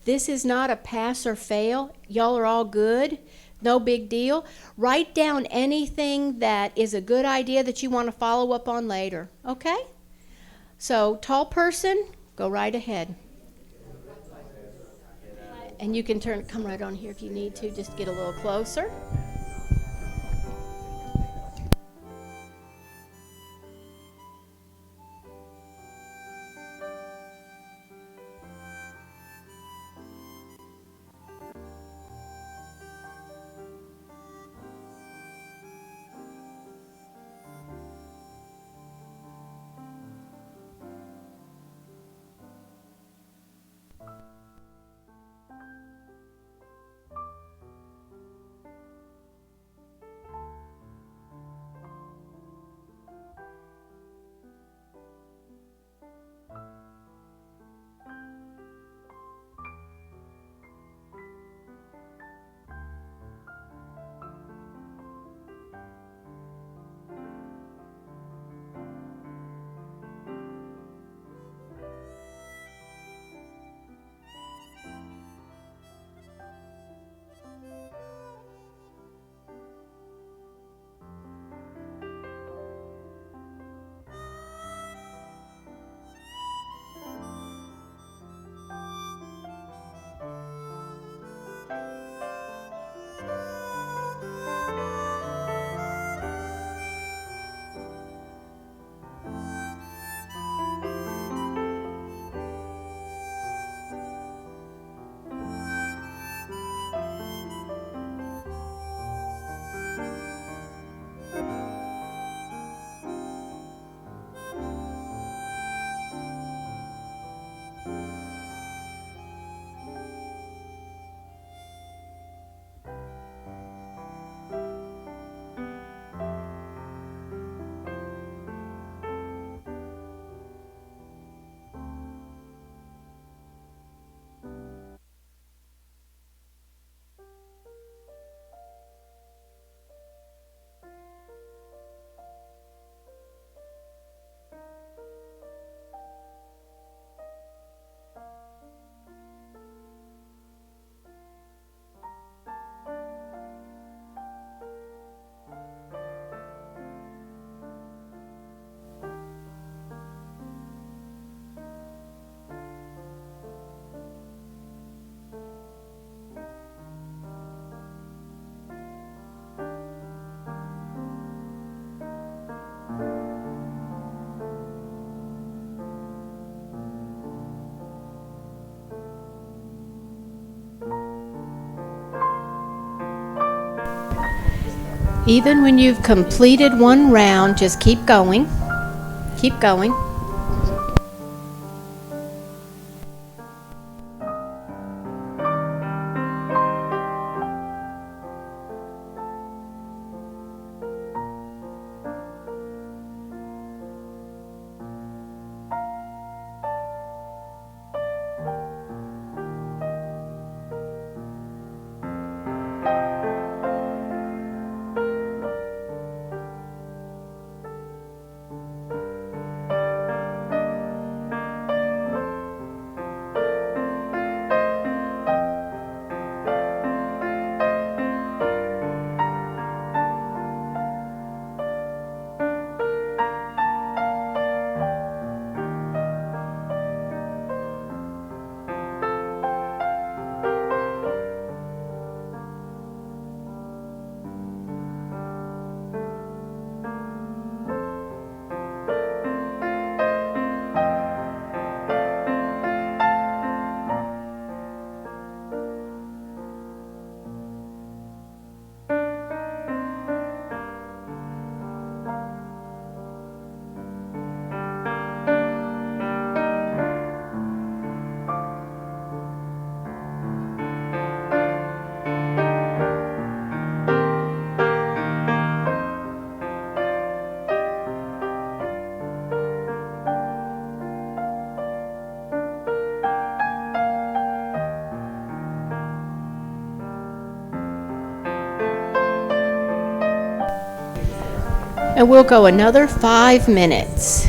This is not a pass or fail. Y'all are all good. No big deal. Write down anything that is a good idea that you want to follow up on later, okay? So, tall person, go right ahead. And you can come right on here if you need to, just get a little closer. Even when you've completed one round, just keep going. Keep going. And we'll go another 5 minutes.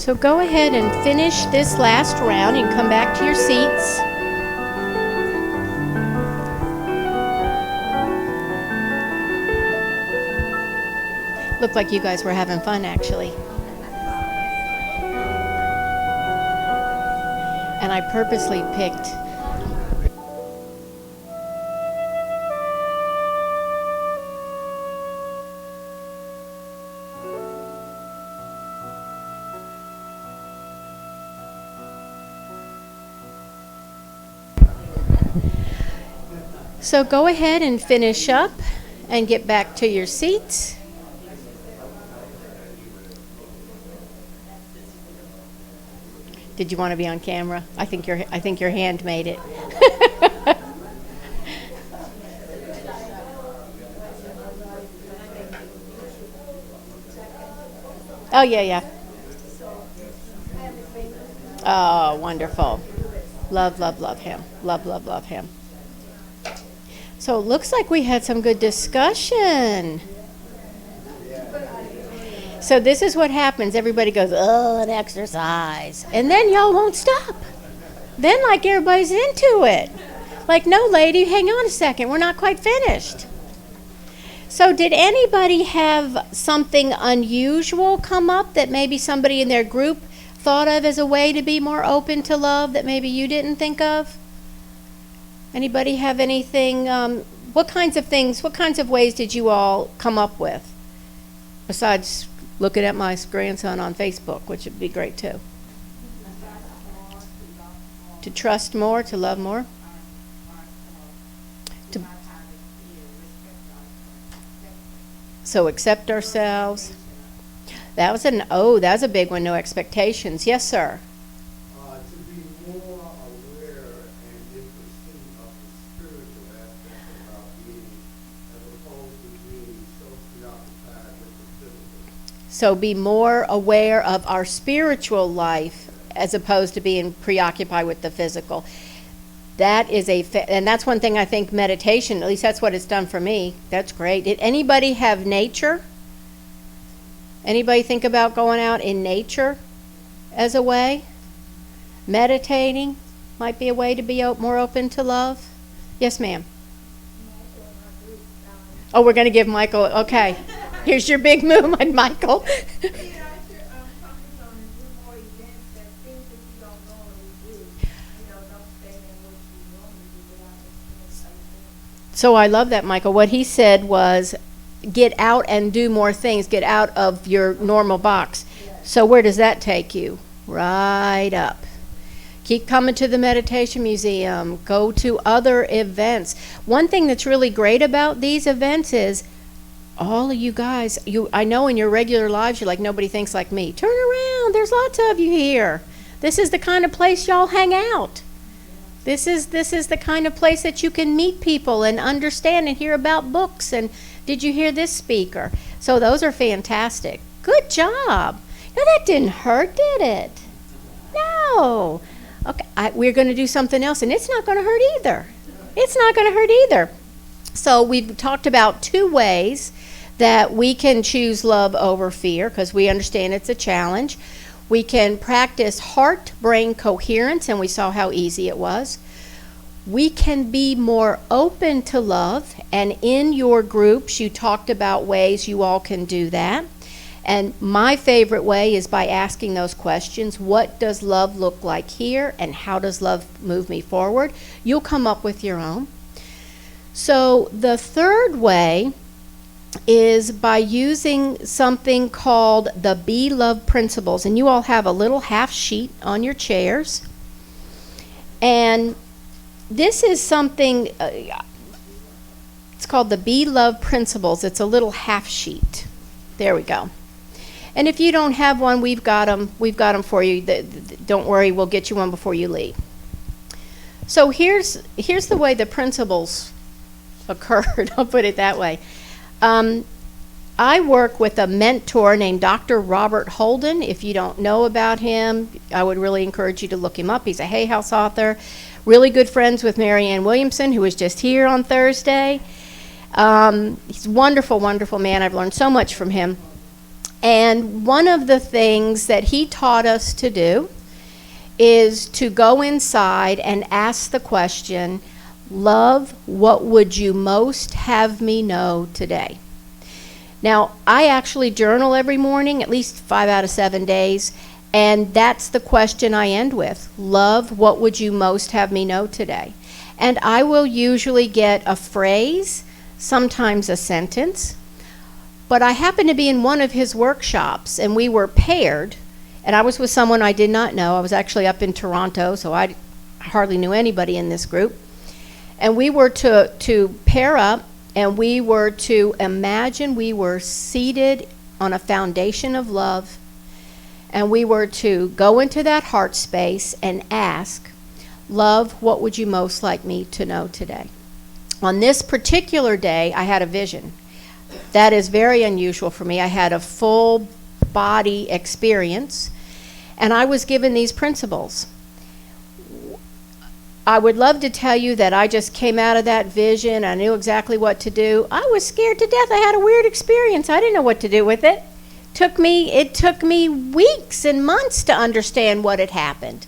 So go ahead and finish this last round. You can come back to your seats. Looked like you guys were having fun, actually. And I purposely picked So go ahead and finish up and get back to your seats. Did you want to be on camera? I think your hand made it. Oh yeah. Oh, wonderful. Love him. Love him. So it looks like we had some good discussion. So this is what happens. Everybody goes, oh, an exercise. And then y'all won't stop. Then like everybody's into it. Like, no, lady, hang on a second. We're not quite finished. So did anybody have something unusual come up that maybe somebody in their group thought of as a way to be more open to love that maybe you didn't think of? Anybody have anything, what kinds of ways did you all come up with? Besides looking at my grandson on Facebook, which would be great too. To trust more, to love more. So accept ourselves. That was a big one, no expectations. Yes, sir. To be more aware and interested of the spiritual aspect of our being, as opposed to being so preoccupied with the physical. So be more aware of our spiritual life as opposed to being preoccupied with the physical. That is and that's one thing I think meditation, at least that's what it's done for me. That's great. Did anybody have nature? Anybody think about going out in nature as a way? Meditating might be a way to be more open to love. Yes, ma'am. Oh, we're going to give Michael, okay. Here's your big movement, Michael. So I love that, Michael. What he said was, get out and do more things. Get out of your normal box. So where does that take you? Right up. Keep coming to the Meditation Museum. Go to other events. One thing that's really great about these events is all of you guys, I know in your regular lives you're like, nobody thinks like me. Turn around. There's lots of you here. This is the kind of place y'all hang out. This is the kind of place that you can meet people and understand and hear about books. And did you hear this speaker? So those are fantastic. Good job. No, that didn't hurt, did it? No. Okay, we're going to do something else, and it's not going to hurt either. It's not going to hurt either. So we've talked about 2 ways that we can choose love over fear, because we understand it's a challenge. We can practice heart-brain coherence, and we saw how easy it was. We can be more open to love, and in your groups you talked about ways you all can do that. And my favorite way is by asking those questions. What does love look like here, and how does love move me forward? You'll come up with your own. So the third way is by using something called the Be Love Principles. And you all have a little half sheet on your chairs. And this is something, it's called the Be Love Principles. It's a little half sheet. There we go. And if you don't have one, we've got them for you. Don't worry, we'll get you one before you leave. So here's the way the principles occurred. I'll put it that way. I work with a mentor named Dr. Robert Holden. If you don't know about him, I would really encourage you to look him up. He's a Hay House author, really good friends with Marianne Williamson, who was just here on Thursday. He's a wonderful, wonderful man. I've learned so much from him. And one of the things that he taught us to do is to go inside and ask the question, love, what would you most have me know today? Now, I actually journal every morning, at least 5 out of 7 days, and that's the question I end with. Love, what would you most have me know today? And I will usually get a phrase, sometimes a sentence, but I happened to be in one of his workshops, and we were paired, and I was with someone I did not know. I was actually up in Toronto, so I hardly knew anybody in this group. And we were to pair up, and we were to imagine we were seated on a foundation of love, and we were to go into that heart space and ask, love, what would you most like me to know today? On this particular day, I had a vision. That is very unusual for me. I had a full body experience, and I was given these principles. I would love to tell you that I just came out of that vision. I knew exactly what to do. I was scared to death. I had a weird experience. I didn't know what to do with it. It took me weeks and months to understand what had happened.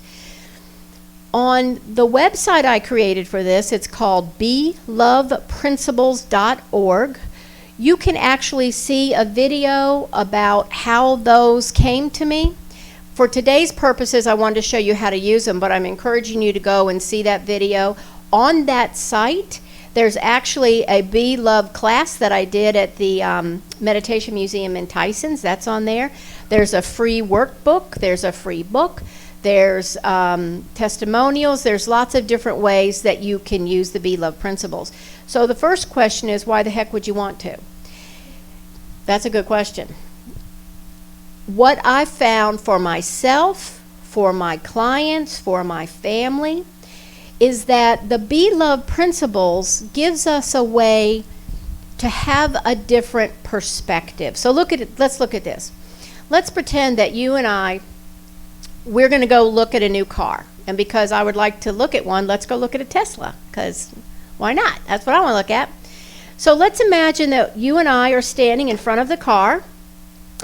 On the website I created for this, it's called beloveprinciples.org. You can actually see a video about how those came to me. For today's purposes, I wanted to show you how to use them, but I'm encouraging you to go and see that video. On that site, there's actually a Be Love class that I did at the Meditation Museum in Tysons. That's on there. There's a free workbook. There's a free book. There's testimonials. There's lots of different ways that you can use the Be Love principles. So the first question is, why the heck would you want to? That's a good question. What I found for myself, for my clients, for my family, is that the Be Love principles gives us a way to have a different perspective. So let's look at this. Let's pretend that you and we're going to go look at a new car. And because I would like to look at one, let's go look at a Tesla, because why not? That's what I want to look at. So let's imagine that you and I are standing in front of the car,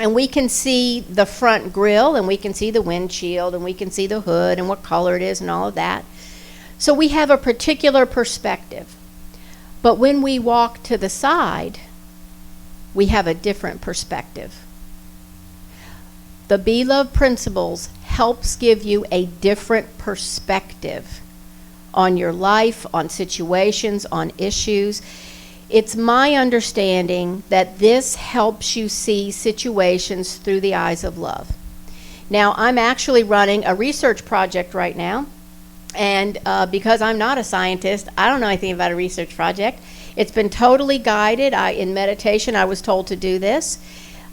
and we can see the front grille, and we can see the windshield, and we can see the hood and what color it is and all of that. So we have a particular perspective. But when we walk to the side, we have a different perspective. The Be Love principles helps give you a different perspective on your life, on situations, on issues. It's my understanding that this helps you see situations through the eyes of love. Now, I'm actually running a research project right now, and because I'm not a scientist, I don't know anything about a research project. It's been totally guided. In meditation, I was told to do this.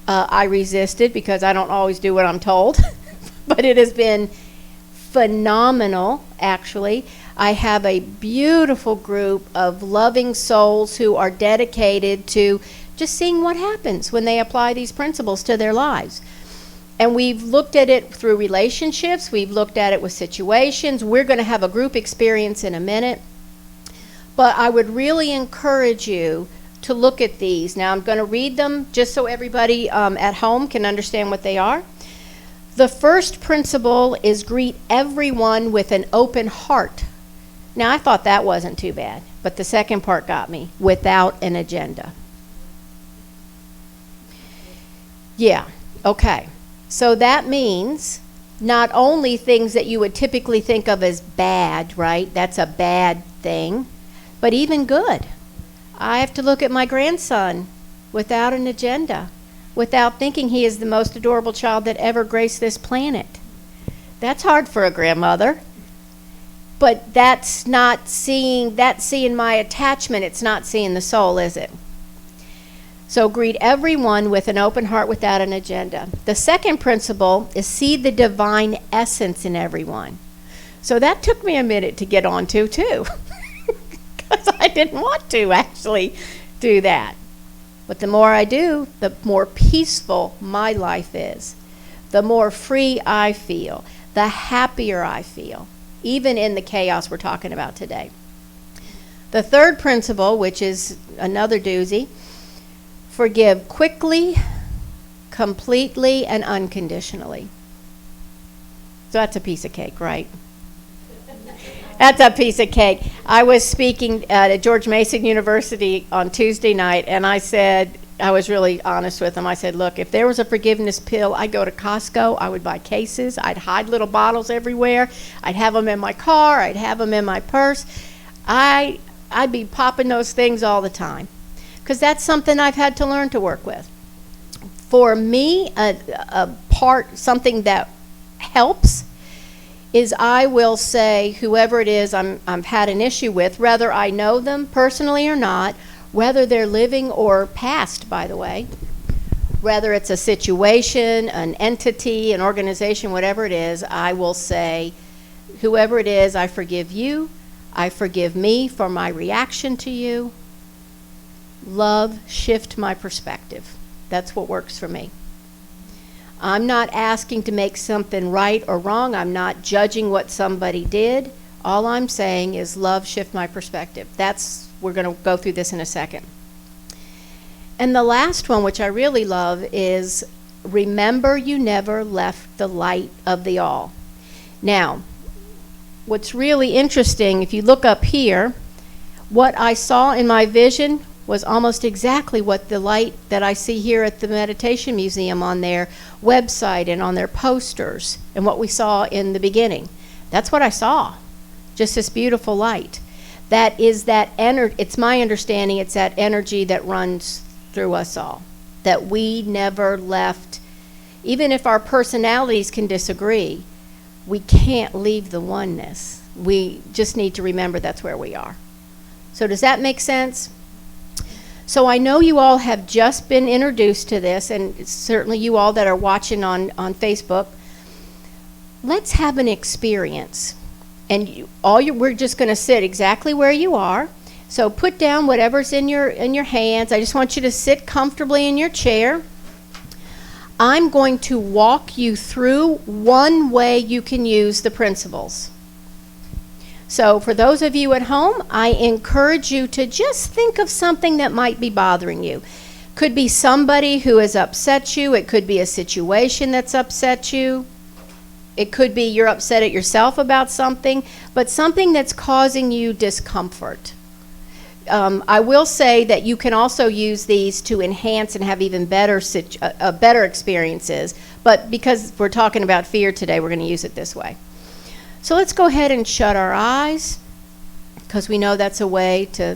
I resisted because I don't always do what I'm told, but it has been phenomenal, actually. I have a beautiful group of loving souls who are dedicated to just seeing what happens when they apply these principles to their lives. And we've looked at it through relationships. We've looked at it with situations. We're going to have a group experience in a minute. But I would really encourage you to look at these. Now, I'm going to read them just so everybody at home can understand what they are. The first principle is greet everyone with an open heart. Now, I thought that wasn't too bad, but the second part got me, without an agenda. Yeah, okay. So that means not only things that you would typically think of as bad, right? That's a bad thing, but even good. I have to look at my grandson without an agenda, without thinking he is the most adorable child that ever graced this planet. That's hard for a grandmother. But that's seeing my attachment. It's not seeing the soul, is it? So greet everyone with an open heart without an agenda. The second principle is see the divine essence in everyone. So that took me a minute to get onto too, because I didn't want to actually do that. But the more I do, the more peaceful my life is. The more free I feel, the happier I feel, even in the chaos we're talking about today. The third principle, which is another doozy, forgive quickly, completely, and unconditionally. So that's a piece of cake, right? That's a piece of cake. I was speaking at George Mason University on Tuesday night, and I was really honest with them. I said, look, if there was a forgiveness pill, I'd go to Costco, I would buy cases, I'd hide little bottles everywhere, I'd have them in my car, I'd have them in my purse. I'd be popping those things all the time, because that's something I've had to learn to work with. For me, something that helps is I will say whoever it is I've had an issue with, whether I know them personally or not, whether they're living or past, by the way, whether it's a situation, an entity, an organization, whatever it is, I will say, whoever it is, I forgive you, I forgive me for my reaction to you. Love, shift my perspective. That's what works for me. I'm not asking to make something right or wrong. I'm not judging what somebody did. All I'm saying is love, shift my perspective. We're going to go through this in a second. And the last one, which I really love, is remember you never left the light of the all. Now, what's really interesting, if you look up here, what I saw in my vision was almost exactly what the light that I see here at the Meditation Museum on their website and on their posters, and what we saw in the beginning. That's what I saw, just this beautiful light. That is that energy. It's my understanding it's that energy that runs through us all, that we never left. Even if our personalities can disagree, we can't leave the oneness. We just need to remember that's where we are. So does that make sense? So I know you all have just been introduced to this, and certainly you all that are watching on Facebook. Let's have an experience. And we're just going to sit exactly where you are. So put down whatever's in your hands. I just want you to sit comfortably in your chair. I'm going to walk you through one way you can use the principles. So for those of you at home, I encourage you to just think of something that might be bothering you. Could be somebody who has upset you. It could be a situation that's upset you. It could be you're upset at yourself about something, but something that's causing you discomfort. I will say that you can also use these to enhance and have even better experiences, but because we're talking about fear today, we're going to use it this way. So let's go ahead and shut our eyes. because we know that's a way to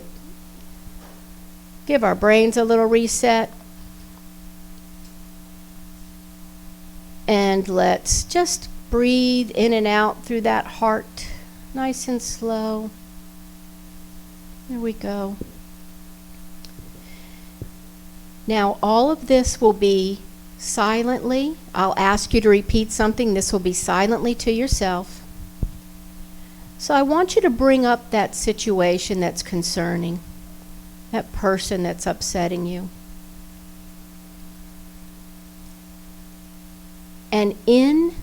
give our brains a little reset. And let's just breathe in and out through that heart, nice and slow. There we go. Now, all of this will be silently. I'll ask you to repeat something. This will be silently to yourself. So I want you to bring up that situation that's concerning, that person that's upsetting you. And in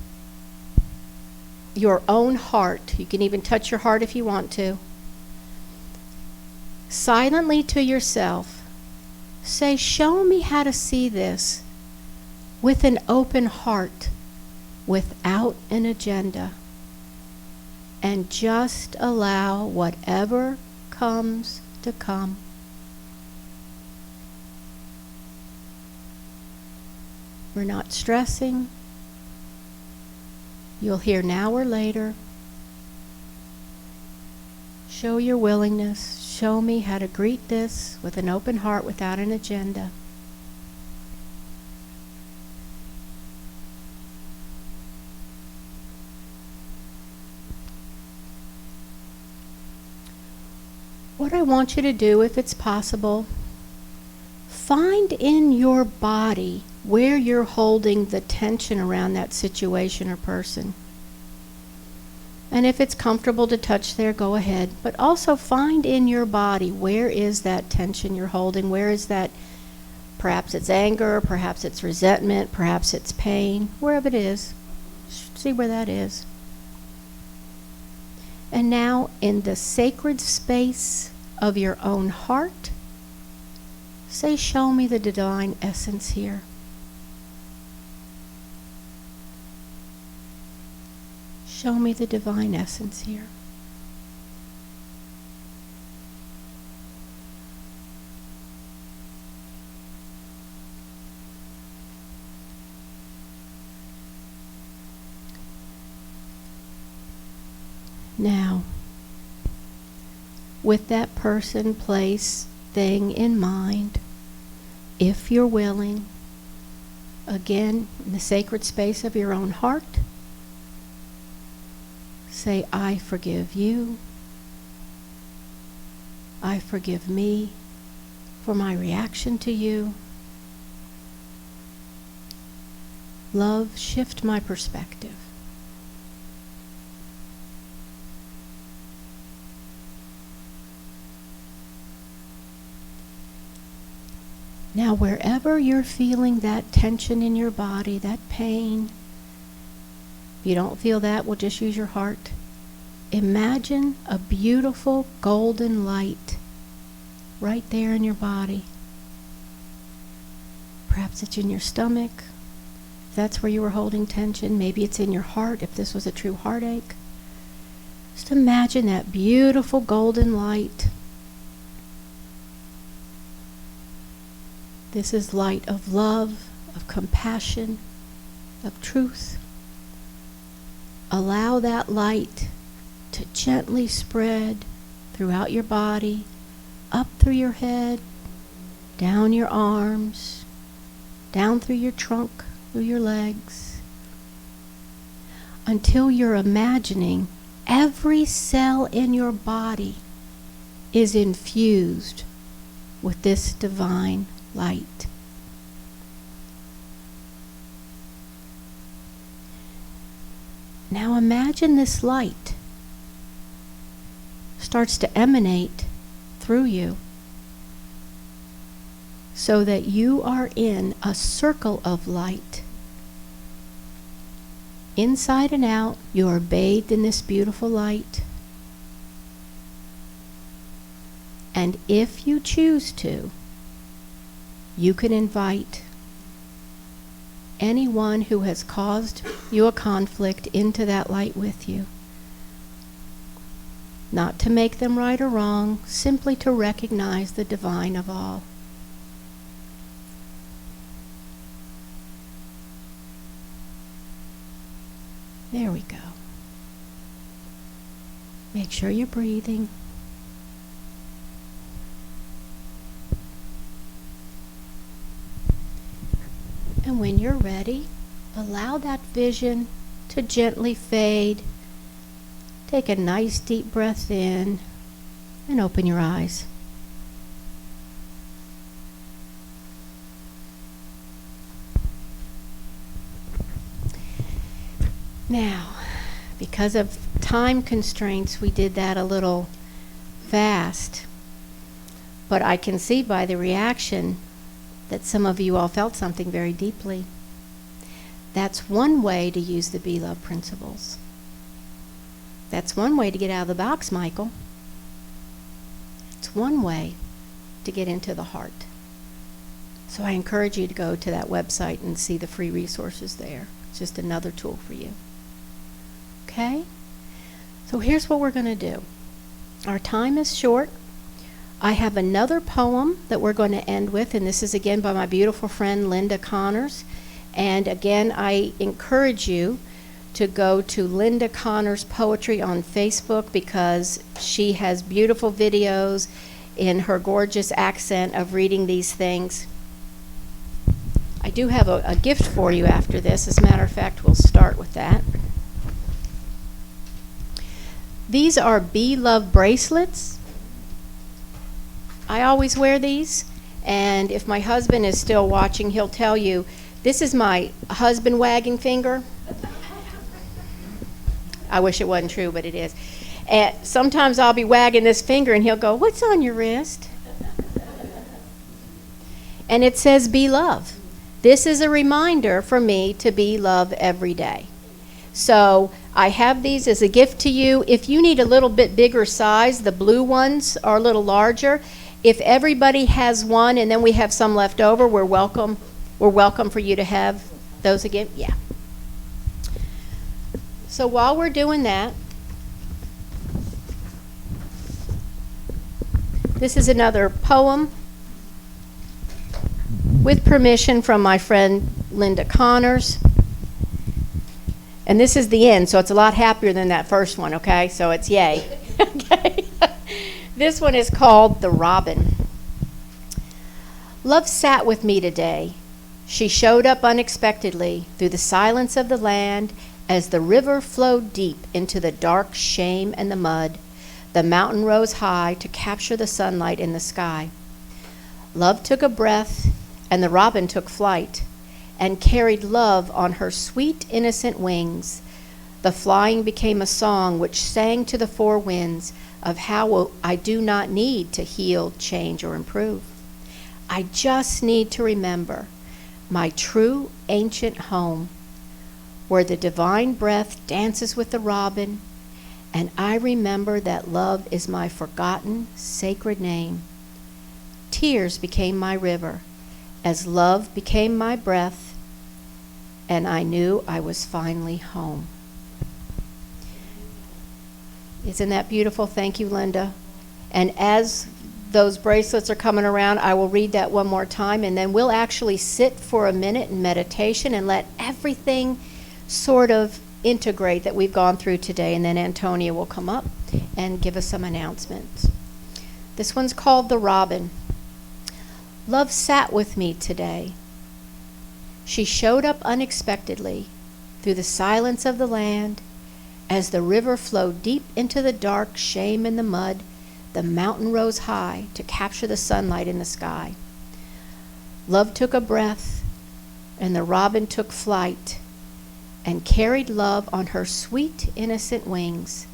your own heart, you can even touch your heart if you want to, silently to yourself, say, show me how to see this with an open heart, without an agenda, and just allow whatever comes to come. We're not stressing. You'll hear now or later. Show your willingness. Show me how to greet this with an open heart without an agenda. What I want you to do, if it's possible, find in your body where you're holding the tension around that situation or person. And if it's comfortable to touch there, go ahead. But also find in your body, where is that tension you're holding? Where is that, perhaps it's anger, perhaps it's resentment, perhaps it's pain, wherever it is. See where that is. And now, in the sacred space of your own heart, say, show me the divine essence here. Show me the divine essence here. Now, with that person, place, thing in mind, if you're willing, again, in the sacred space of your own heart, say, I forgive you. I forgive me for my reaction to you. Love, shift my perspective. Now, wherever you're feeling that tension in your body, that pain, if you don't feel that, we'll just use your heart. Imagine a beautiful golden light right there in your body. Perhaps it's in your stomach, if that's where you were holding tension. Maybe it's in your heart, if this was a true heartache. Just imagine that beautiful golden light. This is light of love, of compassion, of truth. Allow that light to gently spread throughout your body, up through your head, down your arms, down through your trunk, through your legs, until you're imagining every cell in your body is infused with this divine light. Now imagine this light starts to emanate through you so that you are in a circle of light. Inside and out, you are bathed in this beautiful light. And if you choose to, you can invite anyone who has caused you a conflict into that light with you. Not to make them right or wrong, simply to recognize the divine of all. There we go. Make sure you're breathing. And when you're ready, allow that vision to gently fade. Take a nice deep breath in and open your eyes. Now, because of time constraints, we did that a little fast. But I can see by the reaction that some of you all felt something very deeply. That's one way to use the Be Love principles. That's one way to get out of the box, Michael. It's one way to get into the heart. So I encourage you to go to that website and see the free resources there. It's just another tool for you. Okay? So here's what we're going to do. Our time is short. I have another poem that we're going to end with, and this is again by my beautiful friend Linda Connors. And again, I encourage you to go to Linda Connors Poetry on Facebook, because she has beautiful videos in her gorgeous accent of reading these things. I do have a gift for you after this. As a matter of fact, we'll start with that. These are Be Love bracelets. I always wear these, and if my husband is still watching, he'll tell you, this is my husband wagging finger. I wish it wasn't true, but it is. And sometimes I'll be wagging this finger, and he'll go, "What's on your wrist?" And it says, Be Love. This is a reminder for me to be love every day. So I have these as a gift to you. If you need a little bit bigger size, the blue ones are a little larger. If everybody has one and then we have some left over, we're welcome. We're welcome for you to have those again. Yeah. So while we're doing that, this is another poem with permission from my friend Linda Connors. And this is the end, so it's a lot happier than that first one, okay? So it's yay. Okay. This one is called The Robin. Love sat with me today. She showed up unexpectedly through the silence of the land as the river flowed deep into the dark shame and the mud. The mountain rose high to capture the sunlight in the sky. Love took a breath, and the robin took flight and carried love on her sweet, innocent wings. The flying became a song which sang to the four winds of how I do not need to heal, change, or improve. I just need to remember my true ancient home, where the divine breath dances with the robin, and I remember that love is my forgotten, sacred name. Tears became my river, as love became my breath, and I knew I was finally home. Isn't that beautiful? Thank you, Linda. And as those bracelets are coming around, I will read that one more time, and then we'll actually sit for a minute in meditation and let everything sort of integrate that we've gone through today, and then Antonia will come up and give us some announcements. This one's called The Robin. Love sat with me today. She showed up unexpectedly through the silence of the land. As the river flowed deep into the dark shame and the mud, the mountain rose high to capture the sunlight in the sky. Love took a breath, and the robin took flight and carried love on her sweet, innocent wings.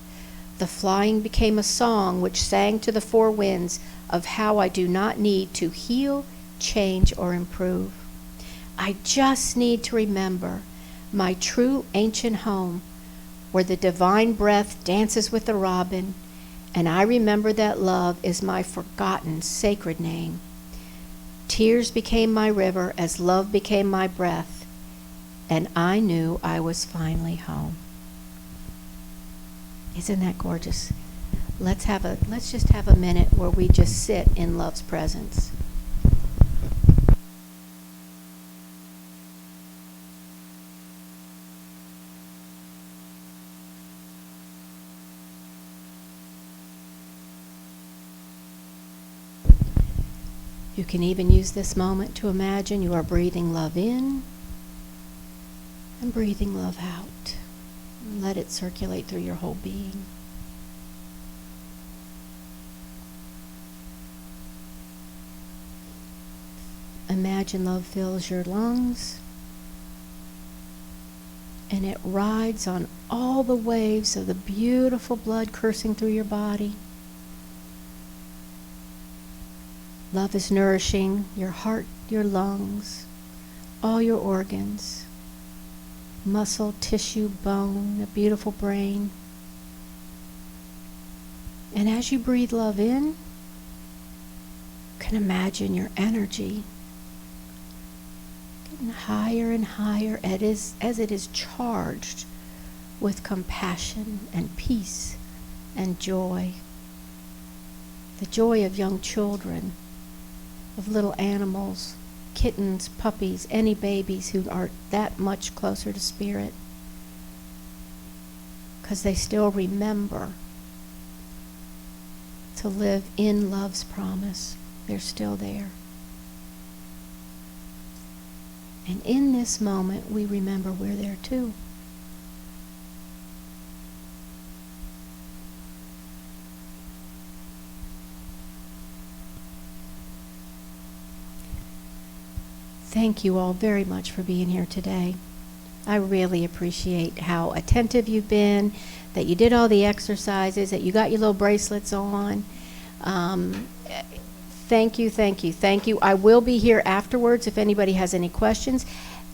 The flying became a song which sang to the four winds of how I do not need to heal, change, or improve. I just need to remember my true ancient home, where the divine breath dances with the robin, and I remember that love is my forgotten sacred name. Tears became my river as love became my breath, and I knew I was finally home. Isn't that gorgeous? Let's just have a minute where we just sit in love's presence. You can even use this moment to imagine you are breathing love in And breathing love out. And let it circulate through your whole being. Imagine love fills your lungs and it rides on all the waves of the beautiful blood coursing through your body. Love is nourishing your heart, your lungs, all your organs, muscle, tissue, bone, a beautiful brain. And as you breathe love in, you can imagine your energy getting higher and higher as it is charged with compassion and peace and joy. The joy of young children, of little animals, kittens, puppies, any babies who are that much closer to spirit, because they still remember to live in love's promise. They're still there. And in this moment, we remember we're there too. Thank you all very much for being here today. I really appreciate how attentive you've been, that you did all the exercises, that you got your little bracelets on. Thank you, thank you, thank you. I will be here afterwards if anybody has any questions.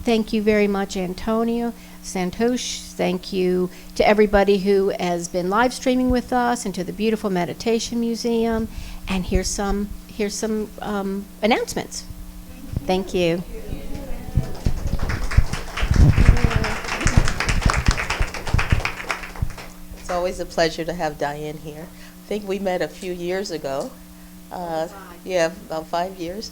Thank you very much, Antonio, Santosh. Thank you to everybody who has been live streaming with us and to the beautiful Meditation Museum. And here's some announcements. Thank you. It's always a pleasure to have Diane here. I think we met a few years ago. Yeah, about 5 years.